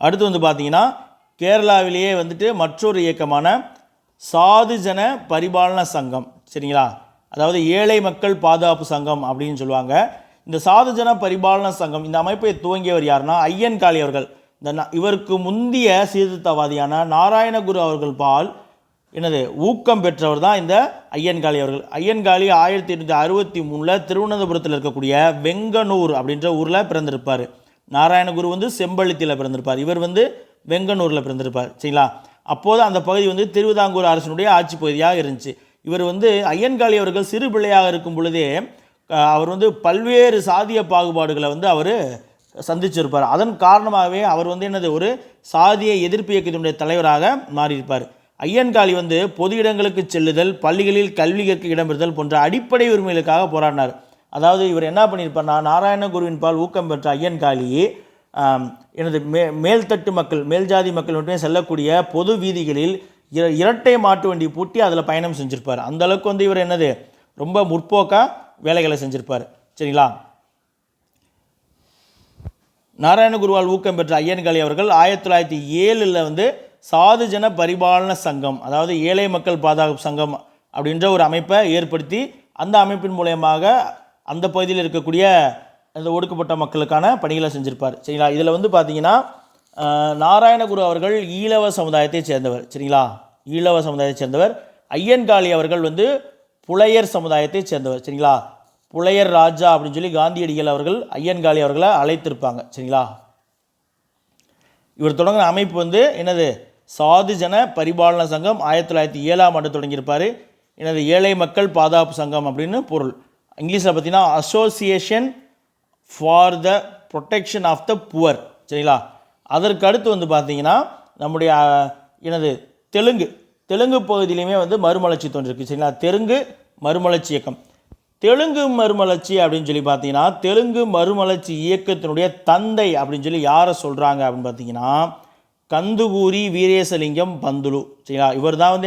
அடுத்து வந்து பார்த்தீங்கன்னா கேரளாவிலேயே வந்துட்டு மற்றொரு இயக்கமான சாதுஜன பரிபாலன சங்கம். சரிங்களா? அதாவது ஏழை மக்கள் பாதுகாப்பு சங்கம் அப்படின்னு சொல்லுவாங்க. இந்த சாதுஜன பரிபாலன சங்கம் இந்த அமைப்பை துவங்கியவர் யாருன்னா ஐயன்காளி அவர்கள். இவருக்கு முந்திய சீர்திருத்தவாதியான நாராயணகுரு அவர்கள் பால் ஊக்கம் பெற்றவர் தான் இந்த ஐயன்காளி அவர்கள். ஐயன்காளி 1863 திருவனந்தபுரத்தில் இருக்கக்கூடிய வெங்கனூர் அப்படின்ற ஊரில் பிறந்திருப்பார். நாராயணகுரு செம்பழுத்தியில் பிறந்திருப்பார். இவர் வெங்கனூரில் பிறந்திருப்பார். சரிங்களா? அப்போது அந்த பகுதி திருவிதாங்கூர் அரசனுடைய ஆட்சி பகுதியாக இருந்துச்சு. இவர் ஐயன்காளி அவர்கள் சிறு பிள்ளையாக இருக்கும் பொழுதே அவர் பல்வேறு சாதிய பாகுபாடுகளை அவர் சந்திச்சிருப்பார். அதன் காரணமாகவே அவர் ஒரு சாதிய எதிர்ப்பு இயக்கத்தினுடைய தலைவராக மாறியிருப்பார். ஐயன்காளி பொது இடங்களுக்கு செல்லுதல், பள்ளிகளில் கல்வி கற்க இடம்பெறுதல் போன்ற அடிப்படை உரிமைகளுக்காக போராடினார். அதாவது இவர் என்ன பண்ணியிருப்பார்னா, நாராயணகுருவின் பால் ஊக்கம் பெற்ற ஐயன்காளி மேல்தட்டு மக்கள், மேல் ஜாதி மக்கள் மட்டுமே செல்லக்கூடிய பொது வீதிகளில் இரட்டை மாட்டு வண்டி பூட்டி அதில் பயணம் செஞ்சுருப்பார். அந்த அளவுக்கு இவர் ரொம்ப முற்போக்காக வேலைகளை செஞ்சுருப்பார். சரிங்களா? நாராயணகுருவால் ஊக்கம் பெற்ற ஐயன்காளி அவர்கள் 1907 சாதுஜன பரிபாலன சங்கம், அதாவது ஏழை மக்கள் பாதுகாப்பு சங்கம் அப்படின்ற ஒரு அமைப்பை ஏற்படுத்தி அந்த அமைப்பின் மூலயமாக அந்த பகுதியில் இருக்கக்கூடிய அந்த ஒடுக்கப்பட்ட மக்களுக்கான பணிகளை செஞ்சுருப்பார். சரிங்களா? இதில் பார்த்தீங்கன்னா நாராயணகுரு அவர்கள் ஈழவ சமுதாயத்தை சேர்ந்தவர். சரிங்களா? ஈழவ சமுதாயத்தை சேர்ந்தவர். ஐயன்காளி அவர்கள் புலையர் சமுதாயத்தை சேர்ந்தவர். சரிங்களா? புலையர் ராஜா அப்படின்னு சொல்லி காந்தியடிகள் அவர்கள் ஐயன்காளி அவர்களை அழைத்திருப்பாங்க. சரிங்களா? இவர் தொடங்கின அமைப்பு சாதுஜன பரிபாலன சங்கம் 1907 தொடங்கியிருப்பார். ஏழை மக்கள் பாதுகாப்பு சங்கம் அப்படின்னு பொருள். இங்கிலீஷில் பார்த்தீங்கன்னா association for the protection of the poor. சரிங்களா? அதற்கு அடுத்து பார்த்தீங்கன்னா நம்முடைய தெலுங்கு பகுதியிலையுமே மறுமலர்ச்சி தோன்றிருக்கு. சரிங்களா? தெலுங்கு மறுமலர்ச்சி இயக்கம். தெலுங்கு மறுமலர்ச்சி அப்படின்னு சொல்லி பார்த்தீங்கன்னா தெலுங்கு மறுமலர்ச்சி இயக்கத்தினுடைய தந்தை அப்படின்னு சொல்லி யாரை சொல்கிறாங்க அப்படின்னு பார்த்தீங்கன்னா கந்துகூரி வீரேசலிங்கம் பந்துலு. சரிங்களா? இவர் தான்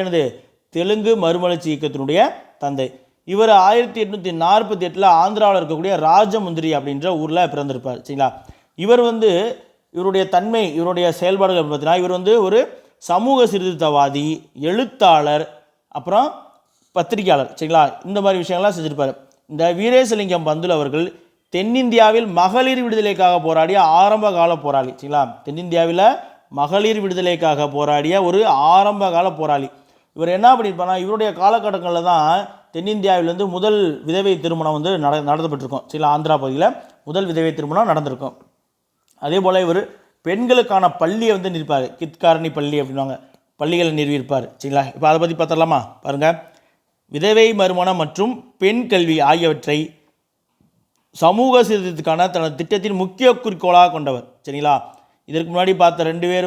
தெலுங்கு மறுமலர்ச்சி இயக்கத்தினுடைய தந்தை. இவர் 1848 ஆந்திராவில் இருக்கக்கூடிய ராஜமுந்திரி அப்படின்ற ஊரில் பிறந்திருப்பார். சரிங்களா? இவர் இவருடைய தன்மை, இவருடைய செயல்பாடுகள் பார்த்தீங்கன்னா இவர் ஒரு சமூக சீர்திருத்தவாதி, எழுத்தாளர், அப்புறம் பத்திரிகையாளர். சரிங்களா? இந்த மாதிரி விஷயங்கள்லாம் செஞ்சுருப்பார். இந்த வீரேசலிங்கம் பந்துலு அவர்கள் தென்னிந்தியாவில் மகளிர் விடுதலைக்காக போராடிய ஆரம்ப கால போராளி. சரிங்களா? தென்னிந்தியாவில் மகளிர் விடுதலைக்காக போராடிய ஒரு ஆரம்ப கால போராளி. இவர் என்ன பண்ணியிருப்பார்னா, இவருடைய காலகட்டங்களில் தான் தென்னிந்தியாவிலேருந்து முதல் விதவை திருமணம் நடத்தப்பட்டிருக்கும். சரிங்களா? ஆந்திரா பகுதியில் முதல் விதவை திருமணம் நடந்திருக்கும். அதே போல் இவர் பெண்களுக்கான பள்ளியை நிற்பார். கித்காரணி பள்ளி அப்படின்வாங்க, பள்ளிகளை நிறுவியிருப்பார். சரிங்களா? இப்போ அதை பற்றி பார்த்துடலாமா? பாருங்கள். விதவை மறுமணம் மற்றும் பெண் கல்வி ஆகியவற்றை சமூக சீர்திருத்தத்துக்கான தனது திட்டத்தின் முக்கிய குறிக்கோளாக கொண்டவர். சரிங்களா? இதற்கு முன்னாடி பார்த்த 2 பேர்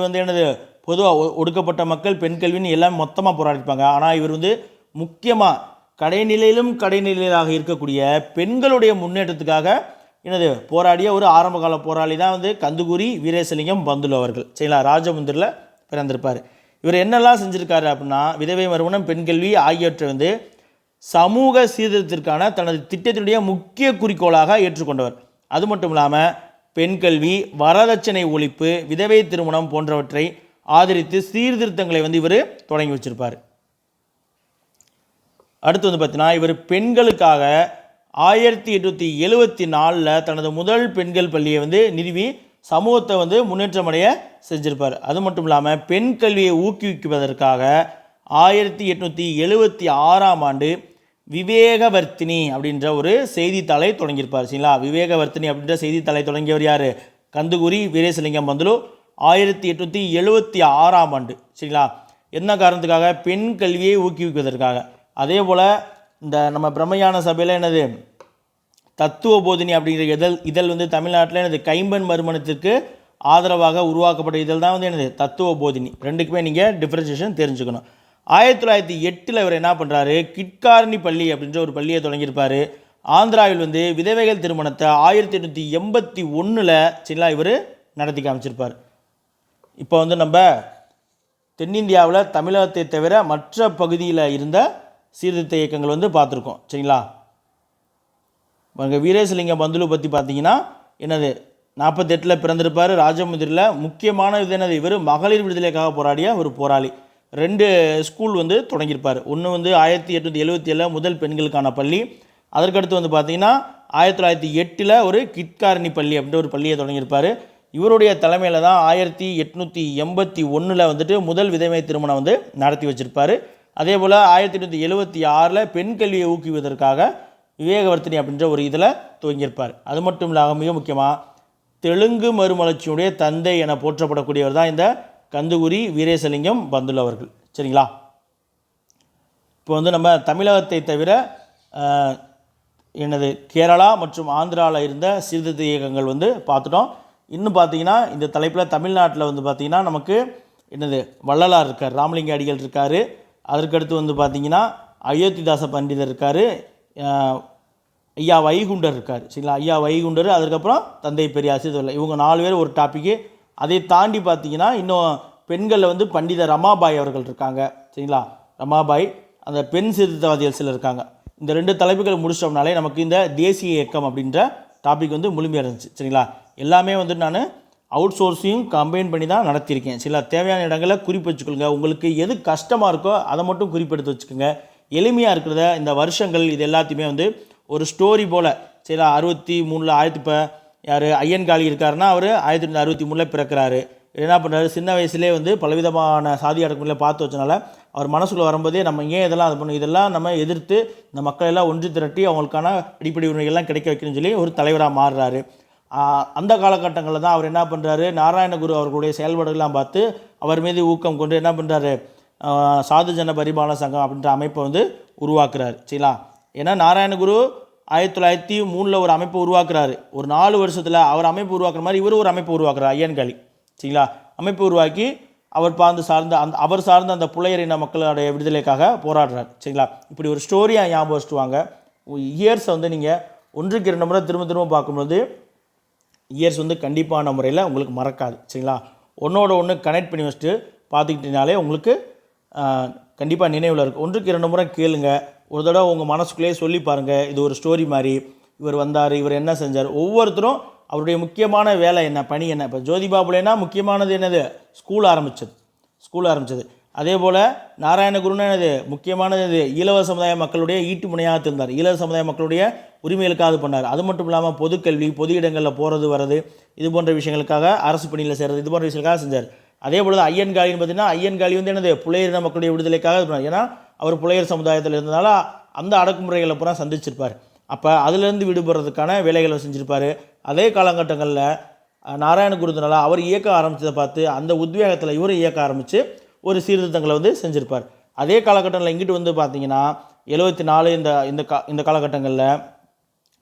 பொதுவாக ஒடுக்கப்பட்ட மக்கள், பெண் கல்வின்னு எல்லாம் மொத்தமாக போராடிப்பாங்க. ஆனால் இவர் முக்கியமாக கடைநிலையிலாக இருக்கக்கூடிய பெண்களுடைய முன்னேற்றத்துக்காக போராடிய ஒரு ஆரம்பகால போராளி தான் கந்துகூரி வீரேசலிங்கம் பந்துலு அவர்கள். சரிங்களா? ராஜமுந்திரில் பிறந்திருப்பார். இவர் என்னெல்லாம் செஞ்சுருக்காரு அப்படின்னா, விதவை மறுமணம், பெண் கல்வி ஆகியவற்றை சமூக சீர்திருத்தத்திற்கான தனது திட்டத்தினுடைய முக்கிய குறிக்கோளாக ஏற்றுக்கொண்டவர். அது மட்டும் இல்லாமல் பெண் கல்வி, வரதட்சணை ஒழிப்பு, விதவை திருமணம் போன்றவற்றை ஆதரித்து சீர்திருத்தங்களை இவர் தொடங்கி வச்சிருப்பார். அடுத்து பார்த்தீங்கன்னா இவர் பெண்களுக்காக 1874 தனது முதல் பெண்கள் பள்ளியை நிறுவி சமூகத்தை முன்னேற்றமடைய செஞ்சிருப்பார். அது மட்டும் இல்லாமல் பெண் கல்வியை ஊக்குவிப்பதற்காக 1876 விவேகவர்த்தினி அப்படின்ற ஒரு செய்தித்தாளை தொடங்கியிருப்பார். சரிங்களா? விவேகவர்த்தினி அப்படின்ற செய்தித்தாளை தொடங்கியவர் யார்? கந்துகூரி வீரேசலிங்கம் பந்துலு. 1876 சரிங்களா? என்ன காரணத்துக்காக? பெண் கல்வியை ஊக்குவிப்பதற்காக. அதே போல் இந்த நம்ம பிரம்மஞான சபையில் தத்துவ போதினி அப்படிங்கிற இதழ் தமிழ்நாட்டில் கைம்பெண் மறுமணத்திற்கு ஆதரவாக உருவாக்கப்பட்ட இதழ் தான் தத்துவ போதினி. ரெண்டுக்குமே நீங்கள் டிஃபரன்சியேஷன் தெரிஞ்சுக்கணும். 1908 இவர் என்ன பண்ணுறாரு? கிட்காரணி பள்ளி அப்படின்ற ஒரு பள்ளியை தொடங்கியிருப்பார். ஆந்திராவில் விதவைகள் திருமணத்தை 1881 சரிங்களா இவர் நடத்தி காமிச்சிருப்பார். இப்போ நம்ம தென்னிந்தியாவில் தமிழகத்தை தவிர மற்ற பகுதியில் இருந்த சீர்திருத்த இயக்கங்கள் வந்து பார்த்துருக்கோம். சரிங்களா? வீரேசலிங்கம் பந்துலு பற்றி பார்த்தீங்கன்னா என்னது 48 பிறந்திருப்பார். ராஜமுந்திரியில் முக்கியமான இது என்னது, இவர் மகளிர் விடுதலைக்காக போராடிய ஒரு போராளி. 2 ஸ்கூல் வந்து தொடங்கியிருப்பார். ஒன்று வந்து 1877 முதல் பெண்களுக்கான பள்ளி. அதற்கடுத்து வந்து பார்த்தீங்கன்னா 1908 ஒரு கிட்காரணி பள்ளி அப்படின்ற ஒரு பள்ளியை தொடங்கியிருப்பார். இவருடைய தலைமையில் தான் 1881 வந்துட்டு முதல் விதவை திருமணம் வந்து நடத்தி வச்சுருப்பார். அதே போல் 1876 பெண் கல்வியை ஊக்குவிப்பதற்காக விவேகவர்த்தினி அப்படின்ற ஒரு இதில் துவங்கியிருப்பார். அது மட்டும் இல்லாமல் மிக முக்கியமாக தெலுங்கு மறுமலர்ச்சியுடைய தந்தை என போற்றப்படக்கூடியவர் தான் இந்த கந்துகுரி வீரேசலிங்கம் பந்துலு அவர்கள். சரிங்களா? இப்போ வந்து நம்ம தமிழகத்தை தவிர என்னது கேரளா மற்றும் ஆந்திராவில் இருந்த சீர்திருத்த இயக்கங்கள் வந்து பார்த்துட்டோம். இன்னும் பார்த்தீங்கன்னா இந்த தலைப்பில் தமிழ்நாட்டில் வந்து பார்த்திங்கன்னா நமக்கு என்னது வள்ளலார் இருக்கார், ராமலிங்க அடிகள் இருக்கார். அதற்கடுத்து வந்து பார்த்திங்கன்னா அயோத்திதாச பண்டிதர் இருக்கார், ஐயா வைகுண்டர் இருக்கார். சரிங்களா? ஐயா வைகுண்டர், அதுக்கப்புறம் தந்தை பெரியார் சீர்திருத்த, இவங்க 4 பேர் ஒரு டாப்பிக்கு. அதை தாண்டி பார்த்தீங்கன்னா இன்னும் பெண்களில் வந்து பண்டித ரமாபாய் அவர்கள் இருக்காங்க. சரிங்களா? ரமாபாய், அந்த பெண் சீர்திருத்தவாதிகள் சிலர் இருக்காங்க. இந்த 2 தலைப்புகள் முடிச்சிட்டோம்னாலே நமக்கு இந்த தேசிய இயக்கம் அப்படின்ற டாபிக் வந்து முழுமையாக இருந்துச்சு. சரிங்களா? எல்லாமே வந்து நான் அவுட் சோர்ஸையும் கம்பைன் பண்ணி தான் நடத்தியிருக்கேன். சில தேவையான இடங்களை குறிப்பு வச்சுக்கோங்க. உங்களுக்கு எது கஷ்டமாக இருக்கோ அதை மட்டும் குறிப்பெடுத்து வச்சுக்கோங்க. எளிமையாக இருக்கிறத இந்த வருஷங்கள் இது எல்லாத்தையுமே வந்து ஒரு ஸ்டோரி போல், சரி 63 இப்போ யார் ஐயன்காளி இருக்காருன்னா அவர் 1963 பிறக்கிறாரு. என்ன பண்ணுறாரு, சின்ன வயசுலேயே வந்து பலவிதமான சாதி அடக்குமுறைகளை பார்த்து வச்சனால அவர் மனசுக்குள்ளே வரும்போதே நம்ம ஏன் இதெல்லாம் அது பண்ணணும், இதெல்லாம் நம்ம எதிர்த்து இந்த மக்கள் எல்லாம் ஒன்று திரட்டி அவங்களுக்கான அடிப்படை உரிமைகள்லாம் கிடைக்க வைக்கணும்னு சொல்லி ஒரு தலைவராக மாறுறாரு. அந்த காலகட்டங்களில் தான் அவர் என்ன பண்ணுறாரு, நாராயணகுரு அவர்களுடைய செயல்பாடுகள்லாம் பார்த்து அவர் மீது ஊக்கம் கொண்டு என்ன பண்ணுறாரு, சாதுஜன பரிபாலன சங்கம் அப்படின்ற அமைப்பை வந்து உருவாக்குறாரு. சரிங்களா? ஏன்னா நாராயணகுரு 1903 ஒரு அமைப்பை உருவாக்குறாரு. ஒரு 4 வருஷத்தில் அவர் அமைப்பு உருவாக்குற மாதிரி இவர் ஒரு அமைப்பு உருவாக்குறார், ஐயன்காளி. சரிங்களா? அமைப்பு உருவாக்கி அவர் அவர் சார்ந்த அந்த புலையர் இன மக்களுடைய விடுதலைக்காக போராடுறார். சரிங்களா? இப்படி ஒரு ஸ்டோரியாக ஞாபகம் வச்சுட்டு வாங்க. இயர்ஸை வந்து நீங்கள் 1-2 முறை திரும்ப பார்க்கும்போது இயர்ஸ் வந்து கண்டிப்பான முறையில் உங்களுக்கு மறக்காது. சரிங்களா? ஒன்றோட ஒன்று கனெக்ட் பண்ணி வச்சுட்டு பார்த்துக்கிட்டீங்கனாலே உங்களுக்கு கண்டிப்பாக நினைவில் இருக்கும். 1-2 முறை கேளுங்க. ஒரு தடவை உங்கள் மனசுக்குள்ளேயே சொல்லி பாருங்கள், இது ஒரு ஸ்டோரி மாதிரி. இவர் வந்தார், இவர் என்ன செஞ்சார், ஒவ்வொருத்தரும் அவருடைய முக்கியமான வேலை என்ன, பணி என்ன. இப்போ ஜோதிபாபுலேனா முக்கியமானது என்னது, ஸ்கூல் ஆரம்பித்தது. அதே போல் நாராயணகுருன்னா என்னது, முக்கியமானது ஈழவ சமுதாய மக்களுடைய ஈட்டு முனையாக இருந்தார். ஈழவ சமுதாய மக்களுடைய உரிமைகளுக்காக பண்ணார். அது மட்டும் இல்லாமல் பொதுக்கல்வி, பொது இடங்களில் போகிறது வர்றது, இது போன்ற விஷயங்களுக்காக அரசு பணியில் சேர்றது, இது போன்ற விஷயங்களுக்காக செஞ்சார். அதே போல் தான் ஐயன்காளின்னு பார்த்தீங்கன்னா ஐயன்காளி வந்து என்னது, புலையர் இன மக்களுடைய விடுதலைக்காக பண்ணார். ஏன்னா அவர் புலையர் சமுதாயத்தில் இருந்ததால அந்த அடக்குமுறைகளை பூரா சந்திச்சிருப்பார். அப்போ அதிலேருந்து விடுபடுறதுக்கான வேலைகளை செஞ்சுருப்பார். அதே காலகட்டங்களில் நாராயணகுருதனால அவர் இயக்க ஆரம்பித்ததை பார்த்து அந்த உத்வேகத்தில் இவர் இயக்க ஆரம்பித்து ஒரு சீர்திருத்தங்களை வந்து செஞ்சுருப்பார். அதே காலகட்டங்களில் இங்கிட்டு வந்து பார்த்தீங்கன்னா 74 இந்த காலகட்டங்களில்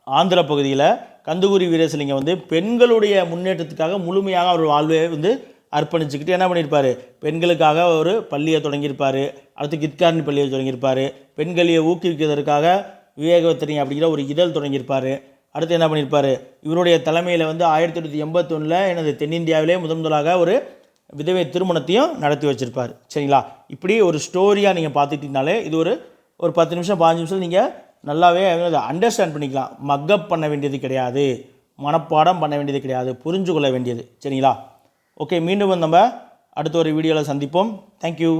ஆந்திர பகுதியில் கந்துகுரி வீரேசலிங்கம் வந்து பெண்களுடைய முன்னேற்றத்துக்காக முழுமையாக அவர் வாழ்வை வந்து அர்ப்பணிச்சுக்கிட்டு என்ன பண்ணியிருப்பார், பெண்களுக்காக ஒரு பள்ளியை தொடங்கியிருப்பார். அடுத்து கிட்காரணி பள்ளியை தொடங்கியிருப்பார். பெண்கல்வியை ஊக்குவிக்கிறதுக்காக விவேகவர்த்தினி அப்படிங்கிற ஒரு இதழ் தொடங்கியிருப்பார். அடுத்து என்ன பண்ணியிருப்பார், இவருடைய தலைமையில் வந்து 1881 எனது தென்னிந்தியாவிலே முதலாக ஒரு விதவை திருமணத்தையும் நடத்தி வச்சுருப்பார். சரிங்களா? இப்படி ஒரு ஸ்டோரியாக நீங்கள் பார்த்துக்கிட்டீங்கனாலே இது ஒரு 10 நிமிஷம் 15 நிமிஷம் நீங்கள் நல்லாவே அண்டர்ஸ்டாண்ட் பண்ணிக்கலாம். மக்கப் பண்ண வேண்டியது கிடையாது, மனப்பாடம் பண்ண வேண்டியது கிடையாது, புரிஞ்சு கொள்ள வேண்டியது. சரிங்களா? ஓகே, மீண்டும் நம்ம அடுத்த ஒரு வீடியோவில் சந்திப்போம். தேங்க்யூ.